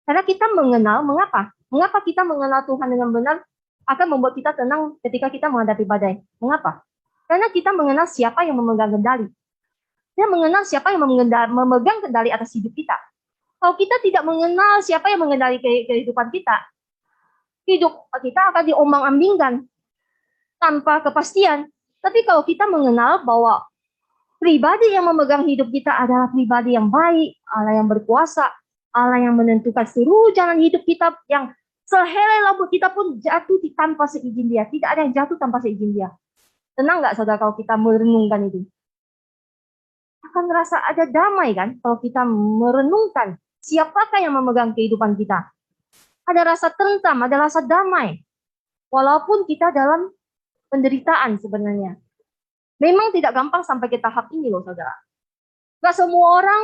Karena kita mengenal, mengapa? Mengapa kita mengenal Tuhan dengan benar akan membuat kita tenang ketika kita menghadapi badai? Mengapa? Karena kita mengenal siapa yang memegang kendali. Kita mengenal siapa yang memegang kendali atas hidup kita. Kalau kita tidak mengenal siapa yang mengendali kehidupan kita, hidup kita akan diombang-ambingkan tanpa kepastian. Tapi kalau kita mengenal bahwa pribadi yang memegang hidup kita adalah pribadi yang baik, Allah yang berkuasa, Allah yang menentukan seluruh jalan hidup kita, yang sehelai rambut kita pun jatuh tanpa seizin Dia. Tidak ada yang jatuh tanpa seizin Dia. Tenang nggak saudara kalau kita merenungkan itu? Akan merasa ada damai kan kalau kita merenungkan siapakah yang memegang kehidupan kita. Ada rasa tentram, ada rasa damai. Walaupun kita dalam penderitaan sebenarnya. Memang tidak gampang sampai ke tahap ini loh saudara. Gak semua orang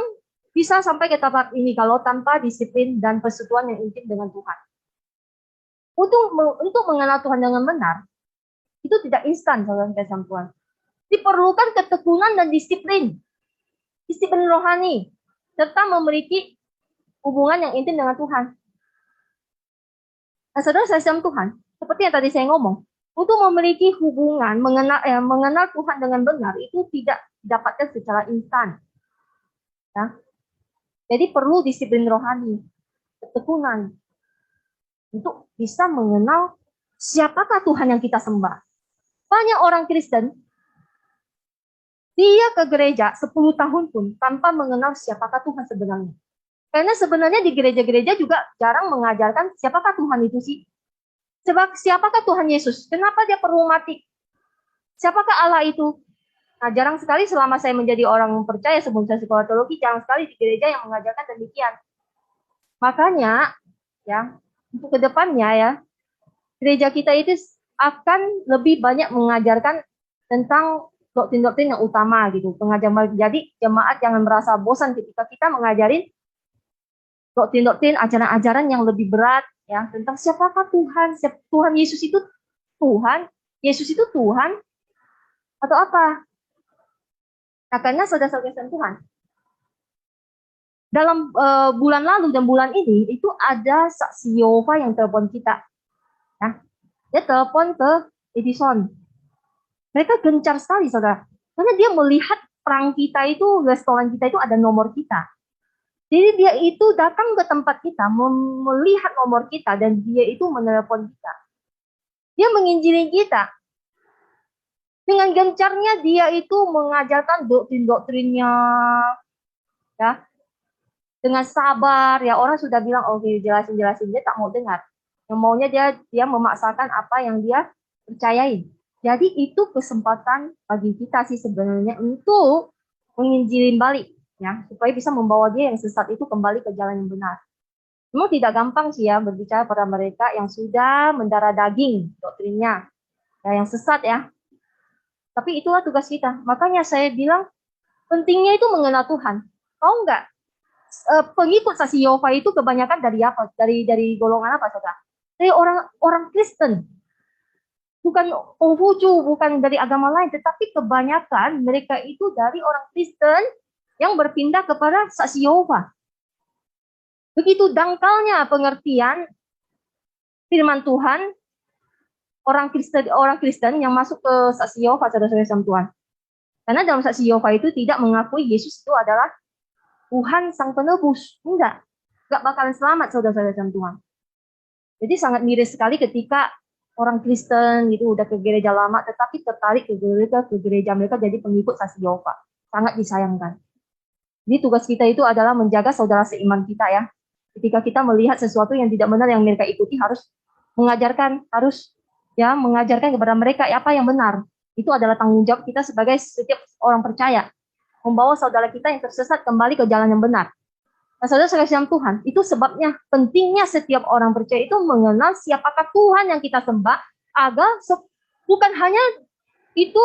bisa sampai ke tahap ini kalau tanpa disiplin dan persekutuan yang intim dengan Tuhan. Untuk mengenal Tuhan dengan benar, itu tidak instan saudara kasih Tuhan. Diperlukan ketekunan dan disiplin rohani, serta memiliki hubungan yang intim dengan Tuhan. Nah, saudara saya Tuhan, seperti yang tadi saya ngomong, untuk memiliki hubungan, mengenal Tuhan dengan benar, itu tidak didapatkan secara instan. Ya. Jadi perlu disiplin rohani, ketekunan, untuk bisa mengenal siapakah Tuhan yang kita sembah. Banyak orang Kristen, dia ke gereja 10 tahun pun tanpa mengenal siapakah Tuhan sebenarnya. Karena sebenarnya di gereja-gereja juga jarang mengajarkan siapakah Tuhan itu sih. Siapakah Tuhan Yesus? Kenapa dia perlu mati? Siapakah Allah itu? Nah, jarang sekali selama saya menjadi orang percaya sebelum saya sekolah teologi, jarang sekali di gereja yang mengajarkan demikian. Makanya, ya, untuk kedepannya ya, gereja kita itu akan lebih banyak mengajarkan tentang doktrin-doktrin yang utama gitu. Jadi jemaat jangan merasa bosan ketika kita mengajarin doktrin-doktrin, ajaran-ajaran yang lebih berat ya tentang siapakah Tuhan, Tuhan Yesus itu Tuhan, Yesus itu Tuhan atau apa? Nah, karena saudara-saudara Tuhan, dalam bulan lalu dan bulan ini itu ada saksi Yehova yang telepon kita, ya. Dia telepon ke Edison. Mereka gencar sekali saudara, karena dia melihat perang kita itu, restoran kita itu ada nomor kita. Jadi dia itu datang ke tempat kita, melihat nomor kita, dan dia itu menelepon kita. Dia menginjili kita. Dengan gencarnya dia itu mengajarkan doktrin-doktrinnya, ya, dengan sabar. Ya orang sudah bilang, oke, jelasin, dia tak mau dengar. Yang maunya dia memaksakan apa yang dia percayai. Jadi itu kesempatan bagi kita sih sebenarnya untuk menginjilin balik. Ya, supaya bisa membawa dia yang sesat itu kembali ke jalan yang benar. Memang tidak gampang sih ya berbicara pada mereka yang sudah mendarah daging doktrinnya, ya, yang sesat ya. Tapi itulah tugas kita. Makanya saya bilang pentingnya itu mengenal Tuhan. Tahu nggak? Pengikut saksi Yehova itu kebanyakan dari apa? Dari golongan apa saudara? Dari orang Kristen. Bukan Konghucu, bukan dari agama lain, tetapi kebanyakan mereka itu dari orang Kristen yang berpindah kepada saksi Yehova. Begitu dangkalnya pengertian firman Tuhan, orang Kristen yang masuk ke saksi Yehova, saudara-saudara Tuhan. Karena dalam saksi Yehova itu tidak mengakui Yesus itu adalah Tuhan Sang Penebus. Enggak bakalan selamat saudara-saudara Tuhan. Jadi sangat miris sekali ketika orang Kristen gitu udah ke gereja lama, tetapi tertarik ke gereja mereka jadi pengikut saksi Yehova. Sangat disayangkan. Jadi tugas kita itu adalah menjaga saudara seiman kita ya. Ketika kita melihat sesuatu yang tidak benar yang mereka ikuti, harus mengajarkan kepada mereka apa yang benar. Itu adalah tanggung jawab kita sebagai setiap orang percaya. Membawa saudara kita yang tersesat kembali ke jalan yang benar. Nah, saudara-saudara Tuhan, itu sebabnya pentingnya setiap orang percaya itu mengenal siapakah Tuhan yang kita sembah, agar bukan hanya itu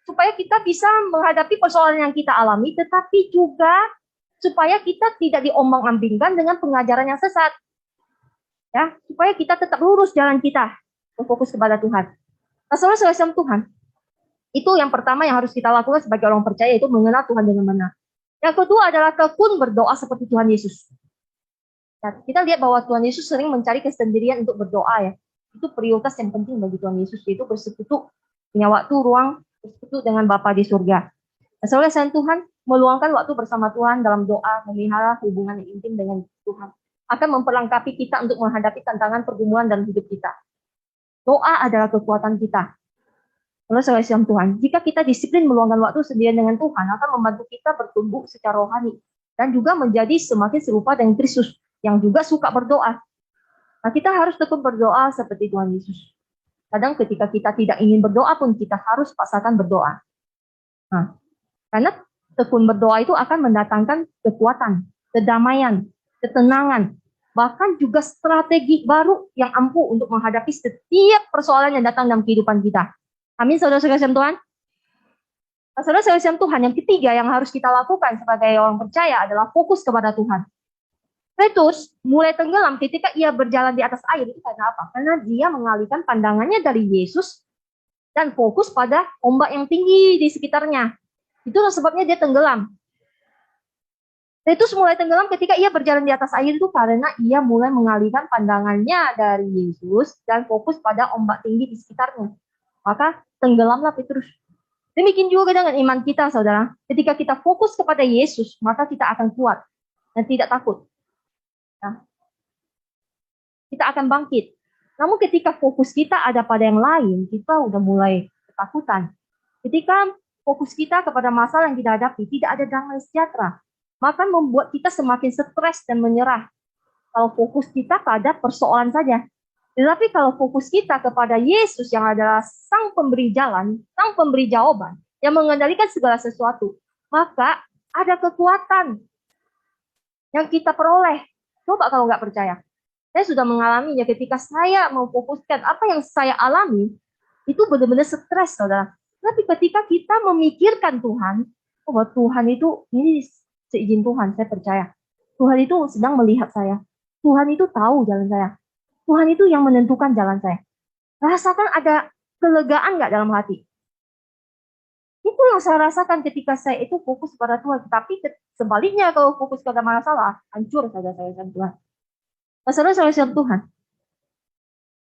supaya kita bisa menghadapi persoalan yang kita alami, tetapi juga supaya kita tidak diombang-ambingkan dengan pengajaran yang sesat. Ya, supaya kita tetap lurus jalan kita, berfokus kepada Tuhan. Nah, saudara-saudara Tuhan, itu yang pertama yang harus kita lakukan sebagai orang percaya, itu mengenal Tuhan dengan benar. Yang kedua adalah tekun berdoa seperti Tuhan Yesus. Nah, kita lihat bahwa Tuhan Yesus sering mencari kesendirian untuk berdoa ya. Itu prioritas yang penting bagi Tuhan Yesus, yaitu bersekutu, punya waktu, ruang, bersekutu dengan Bapa di surga. Nah, saudara sayang Tuhan, meluangkan waktu bersama Tuhan dalam doa, memelihara hubungan yang intim dengan Tuhan, akan memperlengkapi kita untuk menghadapi tantangan pergumulan dalam hidup kita. Doa adalah kekuatan kita. Oleh sebab Tuhan, jika kita disiplin meluangkan waktu sendirian dengan Tuhan, akan membantu kita bertumbuh secara rohani dan juga menjadi semakin serupa dengan Kristus yang juga suka berdoa. Nah, kita harus tekun berdoa seperti Tuhan Yesus. Kadang ketika kita tidak ingin berdoa pun kita harus paksakan berdoa. Nah, karena tekun berdoa itu akan mendatangkan kekuatan, kedamaian, ketenangan, bahkan juga strategi baru yang ampuh untuk menghadapi setiap persoalan yang datang dalam kehidupan kita. Amin, saudara-saudara Tuhan. Saudara-saudara Tuhan, yang ketiga yang harus kita lakukan sebagai orang percaya adalah fokus kepada Tuhan. Petrus mulai tenggelam ketika ia berjalan di atas air. Itu karena apa? Karena dia mengalihkan pandangannya dari Yesus dan fokus pada ombak yang tinggi di sekitarnya. Itulah sebabnya dia tenggelam. Petrus mulai tenggelam ketika ia berjalan di atas air itu karena ia mulai mengalihkan pandangannya dari Yesus dan fokus pada ombak tinggi di sekitarnya. Maka tenggelamlah Petrus. Demikian juga dengan iman kita, saudara. Ketika kita fokus kepada Yesus, maka kita akan kuat dan tidak takut. Nah, kita akan bangkit. Namun ketika fokus kita ada pada yang lain, kita udah mulai ketakutan. Ketika fokus kita kepada masalah yang kita hadapi, tidak ada damai sejahtera, maka membuat kita semakin stres dan menyerah. Kalau fokus kita pada persoalan saja. Tetapi kalau fokus kita kepada Yesus yang adalah Sang Pemberi Jalan, Sang Pemberi Jawaban, yang mengendalikan segala sesuatu, maka ada kekuatan yang kita peroleh. Coba kalau nggak percaya. Saya sudah mengalaminya ketika saya memfokuskan apa yang saya alami, itu benar-benar stres, saudara. Tapi ketika kita memikirkan Tuhan, bahwa Tuhan itu, ini seizin Tuhan, saya percaya. Tuhan itu sedang melihat saya. Tuhan itu tahu jalan saya. Tuhan itu yang menentukan jalan saya. Rasakan ada kelegaan nggak dalam hati? Itu yang saya rasakan ketika saya itu fokus pada Tuhan. Tapi sebaliknya kalau fokus pada masalah, hancur saja saya dengan Tuhan. Saudara-saudara Tuhan,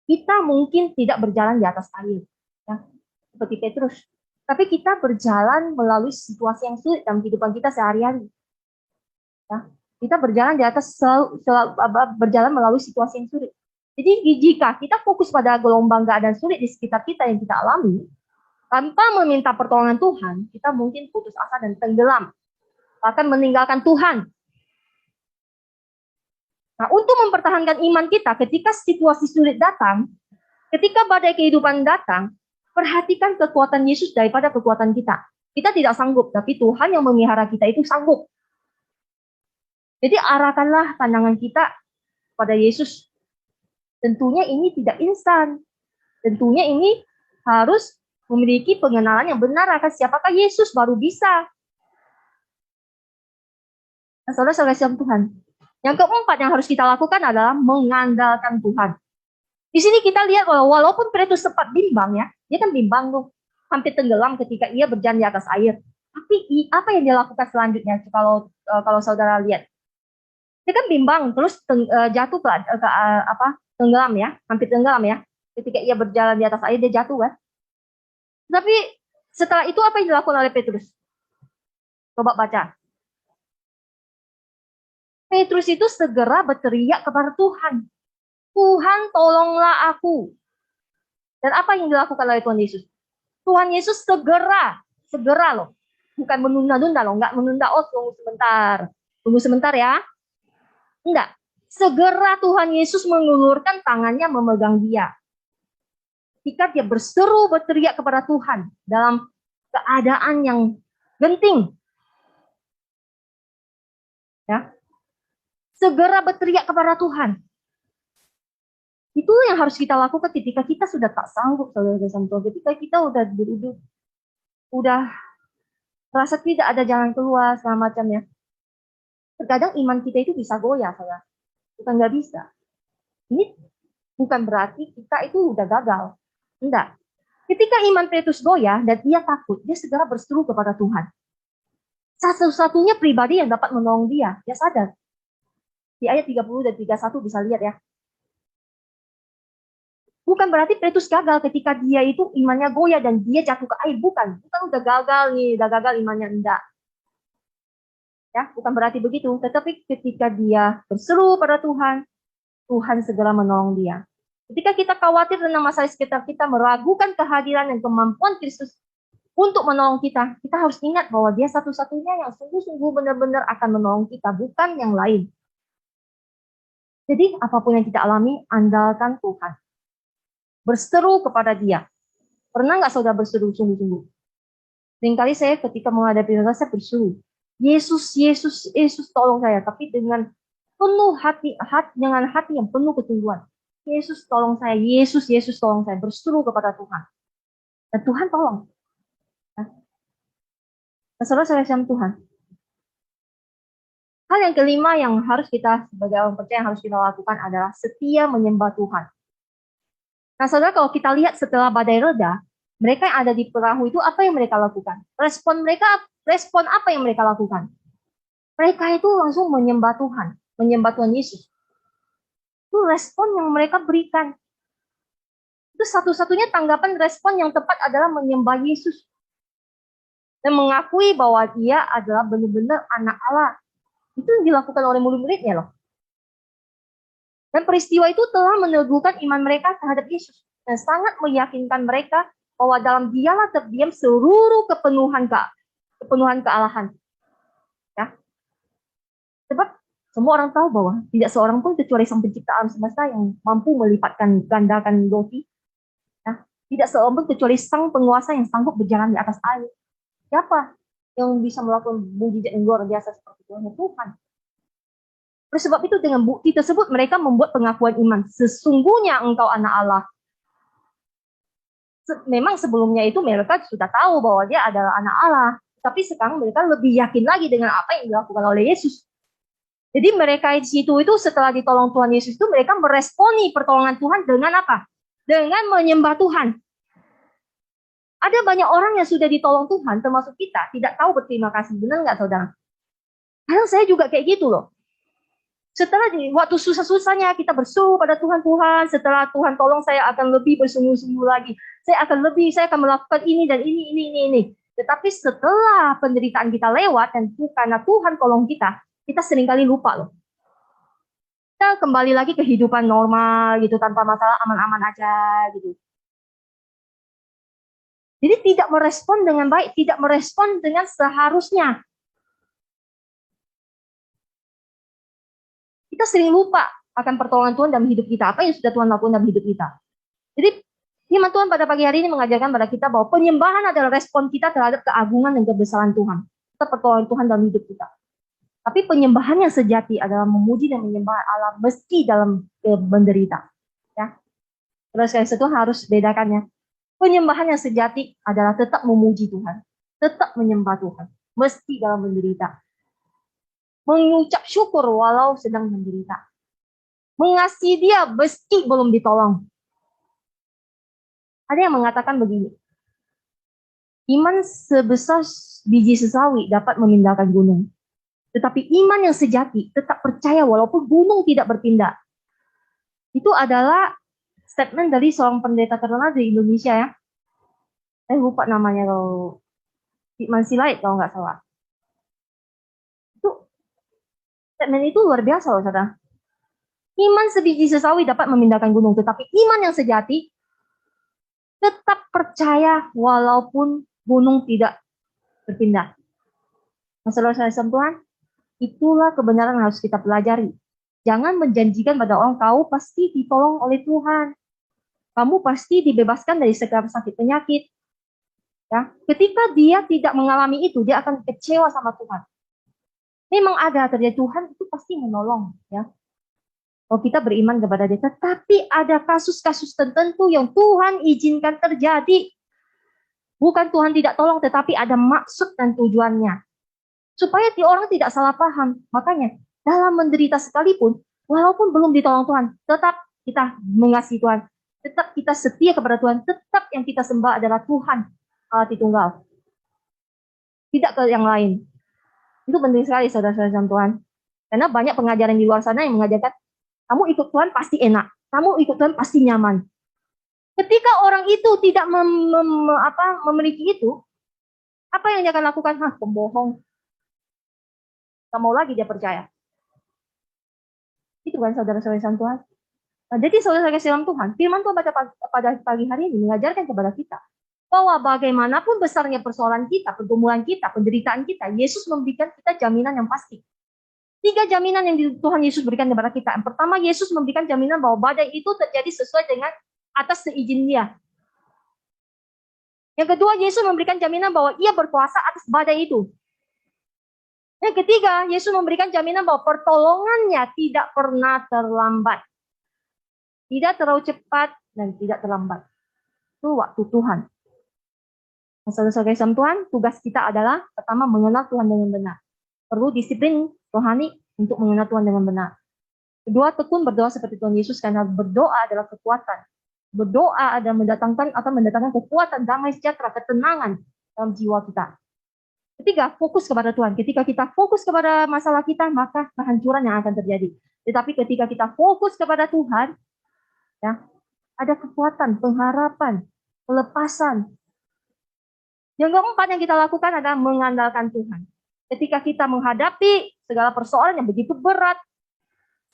kita mungkin tidak berjalan di atas air, ya, seperti Petrus. Tapi kita berjalan melalui situasi yang sulit dalam kehidupan kita sehari-hari. Ya, kita berjalan di atas berjalan melalui situasi yang sulit. Jadi jika kita fokus pada gelombang keadaan sulit di sekitar kita yang kita alami, tanpa meminta pertolongan Tuhan, kita mungkin putus asa dan tenggelam, bahkan meninggalkan Tuhan. Nah, untuk mempertahankan iman kita ketika situasi sulit datang, ketika badai kehidupan datang, perhatikan kekuatan Yesus daripada kekuatan kita. Kita tidak sanggup, tapi Tuhan yang memelihara kita itu sanggup. Jadi arahkanlah pandangan kita pada Yesus. Tentunya ini tidak instan. Tentunya ini harus memiliki pengenalan yang benar akan siapakah Yesus baru bisa. Nah, saudara-saudara Tuhan. Yang keempat yang harus kita lakukan adalah mengandalkan Tuhan. Di sini kita lihat walaupun Petrus sempat bimbang ya, dia kan bimbang tuh, hampir tenggelam ketika ia berjalan di atas air. Tapi apa yang dia lakukan selanjutnya? Kalau saudara lihat, dia kan bimbang terus jatuh ke tenggelam ya, hampir tenggelam ya. Ketika ia berjalan di atas air dia jatuh kan. Tapi setelah itu apa yang dilakukan oleh Petrus? Coba baca. Petrus itu segera berteriak kepada Tuhan. Tuhan tolonglah aku. Dan apa yang dilakukan oleh Tuhan Yesus? Tuhan Yesus segera loh. Bukan menunda-nunda loh, nggak menunda, tunggu sebentar ya. Enggak. Segera Tuhan Yesus mengulurkan tangannya memegang dia. Ketika dia berteriak kepada Tuhan dalam keadaan yang genting. Ya. Segera berteriak kepada Tuhan. Itu yang harus kita lakukan ketika kita sudah tak sanggup, saudara-saudara. Ketika kita udah rasa tidak ada jalan keluar, segala macamnya. Terkadang iman kita itu bisa goyah, saudara. Bukan nggak bisa. Ini bukan berarti kita itu udah gagal. Enggak. Ketika iman Petrus goyah dan ia takut, dia segera berseru kepada Tuhan. Satu-satunya pribadi yang dapat menolong dia sadar. Di ayat 30 dan 31 bisa lihat ya. Bukan berarti Petrus gagal ketika dia itu imannya goyah dan dia jatuh ke air. Bukan udah gagal nih, udah gagal imannya, enggak. Ya, bukan berarti begitu. Tetapi ketika dia berseru pada Tuhan, Tuhan segera menolong dia. Ketika kita khawatir tentang masalah sekitar kita, meragukan kehadiran dan kemampuan Kristus untuk menolong kita, kita harus ingat bahwa dia satu-satunya yang sungguh-sungguh benar-benar akan menolong kita, bukan yang lain. Jadi apapun yang kita alami, andalkan Tuhan. Berseru kepada dia. Pernah nggak saudara berseru sungguh-sungguh? Seringkali saya ketika menghadapi masalah, saya berseru, Yesus, Yesus, Yesus tolong saya. Tapi dengan penuh hati dengan hati yang penuh kesungguhan. Yesus tolong saya, Yesus, Yesus tolong saya. Berseru kepada Tuhan. Dan Tuhan tolong. Nah, saudara saya sama Tuhan. Hal yang kelima yang harus kita sebagai orang percaya yang harus kita lakukan adalah setia menyembah Tuhan. Nah, saudara, kalau kita lihat setelah badai reda, mereka yang ada di perahu itu apa yang mereka lakukan? Respon apa yang mereka lakukan? Mereka itu langsung menyembah Tuhan, menyembah Tuhan Yesus. Itu respon yang mereka berikan. Itu satu-satunya tanggapan respon yang tepat adalah menyembah Yesus. Dan mengakui bahwa dia adalah benar-benar anak Allah. Itu yang dilakukan oleh murid-muridnya loh. Dan peristiwa itu telah meneguhkan iman mereka terhadap Yesus. Dan sangat meyakinkan mereka bahwa dalam dialah terdiam seluruh kepenuhan kealahan. Ya. Sebab semua orang tahu bahwa tidak seorang pun kecuali Sang Pencipta alam semesta yang mampu melipatkan gandakan roti. Ya. Tidak seorang pun kecuali Sang Penguasa yang sanggup berjalan di atas air. Siapa yang bisa melakukan mujizat yang luar biasa seperti itu? Tuhan. Oleh sebab itu dengan bukti tersebut mereka membuat pengakuan iman. Sesungguhnya engkau anak Allah. Memang sebelumnya itu mereka sudah tahu bahwa dia adalah anak Allah. Tapi sekarang mereka lebih yakin lagi dengan apa yang dilakukan oleh Yesus. Jadi mereka di situ itu setelah ditolong Tuhan Yesus itu mereka meresponi pertolongan Tuhan dengan apa? Dengan menyembah Tuhan. Ada banyak orang yang sudah ditolong Tuhan, termasuk kita, tidak tahu berterima kasih. Benar nggak saudara? Kadang saya juga kayak gitu loh. Setelah waktu susah-susahnya kita berseru pada Tuhan, setelah Tuhan tolong saya akan lebih bersungguh-sungguh lagi. Saya akan melakukan ini dan ini. Tetapi setelah penderitaan kita lewat dan karena Tuhan tolong kita seringkali lupa loh. Kita kembali lagi ke kehidupan normal gitu tanpa masalah, aman-aman aja gitu. Jadi tidak merespon dengan baik, tidak merespon dengan seharusnya. Kita sering lupa akan pertolongan Tuhan dalam hidup kita, apa yang sudah Tuhan lakukan dalam hidup kita. Jadi firman Tuhan pada pagi hari ini mengajarkan pada kita bahwa penyembahan adalah respon kita terhadap keagungan dan kebesaran Tuhan. Kita pertolongan Tuhan dalam hidup kita. Tapi penyembahan yang sejati adalah memuji dan menyembah Allah meski dalam menderita. Ya. Terus saya itu harus bedakannya. Penyembahan yang sejati adalah tetap memuji Tuhan, tetap menyembah Tuhan meski dalam menderita. Mengucap syukur walau sedang menderita. Mengasihi dia meski belum ditolong. Ada yang mengatakan begini, iman sebesar biji sesawi dapat memindahkan gunung. Tetapi iman yang sejati tetap percaya walaupun gunung tidak berpindah. Itu adalah statement dari seorang pendeta terkenal di Indonesia ya. Saya lupa namanya kalau Hikman Silait kalau nggak salah. Statement itu luar biasa loh, saudara. Iman sebiji sesawi dapat memindahkan gunung, tetapi iman yang sejati tetap percaya walaupun gunung tidak berpindah. Nah, saudara-saudara Tuhan, itulah kebenaran yang harus kita pelajari. Jangan menjanjikan pada orang kau pasti ditolong oleh Tuhan. Kamu pasti dibebaskan dari segala sakit penyakit. Ya, ketika dia tidak mengalami itu, dia akan kecewa sama Tuhan. Memang ada terjadi Tuhan itu pasti menolong, ya. Kalau kita beriman kepada dia, tetapi ada kasus-kasus tertentu yang Tuhan izinkan terjadi. Bukan Tuhan tidak tolong, tetapi ada maksud dan tujuannya. Supaya orang tidak salah paham. Makanya, dalam menderita sekalipun, walaupun belum ditolong Tuhan, tetap kita mengasihi Tuhan. Tetap kita setia kepada Tuhan. Tetap yang kita sembah adalah Tuhan, Allah Tritunggal. Tidak ke yang lain. Itu penting sekali, saudara-saudara Tuhan. Karena banyak pengajaran di luar sana yang mengajarkan, kamu ikut Tuhan pasti enak. Kamu ikut Tuhan pasti nyaman. Ketika orang itu tidak memiliki itu, apa yang dia akan lakukan? Pembohong. Gak mau lagi dia percaya. Itu kan saudara-saudara Tuhan. Nah, jadi saudara-saudara dalam Tuhan, firman Tuhan pada pagi hari ini mengajarkan kepada kita bahwa bagaimanapun besarnya persoalan kita, pergumulan kita, penderitaan kita, Yesus memberikan kita jaminan yang pasti. 3 jaminan yang Tuhan Yesus berikan kepada kita. Yang pertama, Yesus memberikan jaminan bahwa badai itu terjadi sesuai dengan atas seizin Dia. Yang kedua, Yesus memberikan jaminan bahwa Ia berkuasa atas badai itu. Yang ketiga, Yesus memberikan jaminan bahwa pertolongannya tidak pernah terlambat. Tidak terlalu cepat dan tidak terlambat. Itu waktu Tuhan. Saudara-saudara Tuhan, tugas kita adalah pertama mengenal Tuhan dengan benar. Perlu disiplin rohani untuk mengenal Tuhan dengan benar. Kedua, tekun berdoa seperti Tuhan Yesus, karena berdoa adalah kekuatan. Berdoa adalah mendatangkan kekuatan, damai sejahtera, ketenangan dalam jiwa kita. Ketiga, fokus kepada Tuhan. Ketika kita fokus kepada masalah kita, maka kehancuran yang akan terjadi. Tetapi ketika kita fokus kepada Tuhan, ya, ada kekuatan, pengharapan, pelepasan. Yang keempat yang kita lakukan adalah mengandalkan Tuhan. Ketika kita menghadapi segala persoalan yang begitu berat,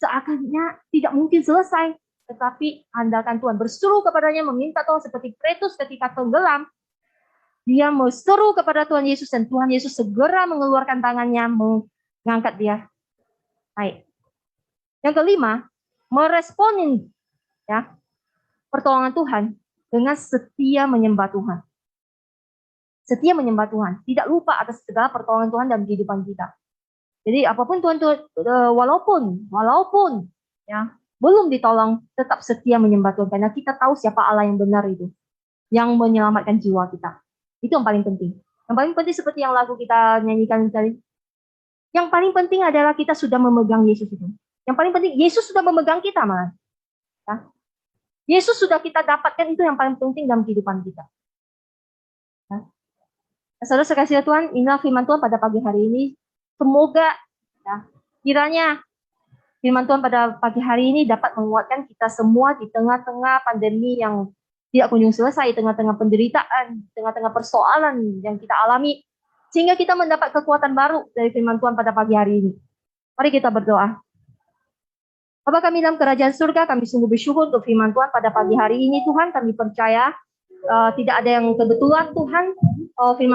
seakannya tidak mungkin selesai, tetapi andalkan Tuhan. Berseru kepadanya, meminta Tuhan seperti Petrus ketika tenggelam. Dia berseru kepada Tuhan Yesus, dan Tuhan Yesus segera mengeluarkan tangannya, mengangkat dia naik. Yang kelima, meresponin ya pertolongan Tuhan dengan setia menyembah Tuhan. Setia menyembah Tuhan, tidak lupa atas segala pertolongan Tuhan dalam kehidupan kita. Jadi apapun Tuhan, walaupun ya belum ditolong, tetap setia menyembah Tuhan, karena kita tahu siapa Allah yang benar itu, yang menyelamatkan jiwa kita. Itu yang paling penting. Yang paling penting seperti yang lagu kita nyanyikan tadi. Yang paling penting adalah kita sudah memegang Yesus itu. Yang paling penting, Yesus sudah memegang kita malah. Ya. Yesus sudah kita dapatkan, itu yang paling penting dalam kehidupan kita. Ya. Saudara sekasihi Tuhan, inilah firman Tuhan pada pagi hari ini. Semoga ya, kiranya firman Tuhan pada pagi hari ini dapat menguatkan kita semua di tengah-tengah pandemi yang tidak kunjung selesai, tengah-tengah penderitaan, tengah-tengah persoalan yang kita alami, sehingga kita mendapat kekuatan baru dari firman Tuhan pada pagi hari ini. Mari kita berdoa. Bapa kami dalam kerajaan surga, kami sungguh bersyukur untuk firman Tuhan pada pagi hari ini. Tuhan, kami percaya tidak ada yang kebetulan Tuhan. Firman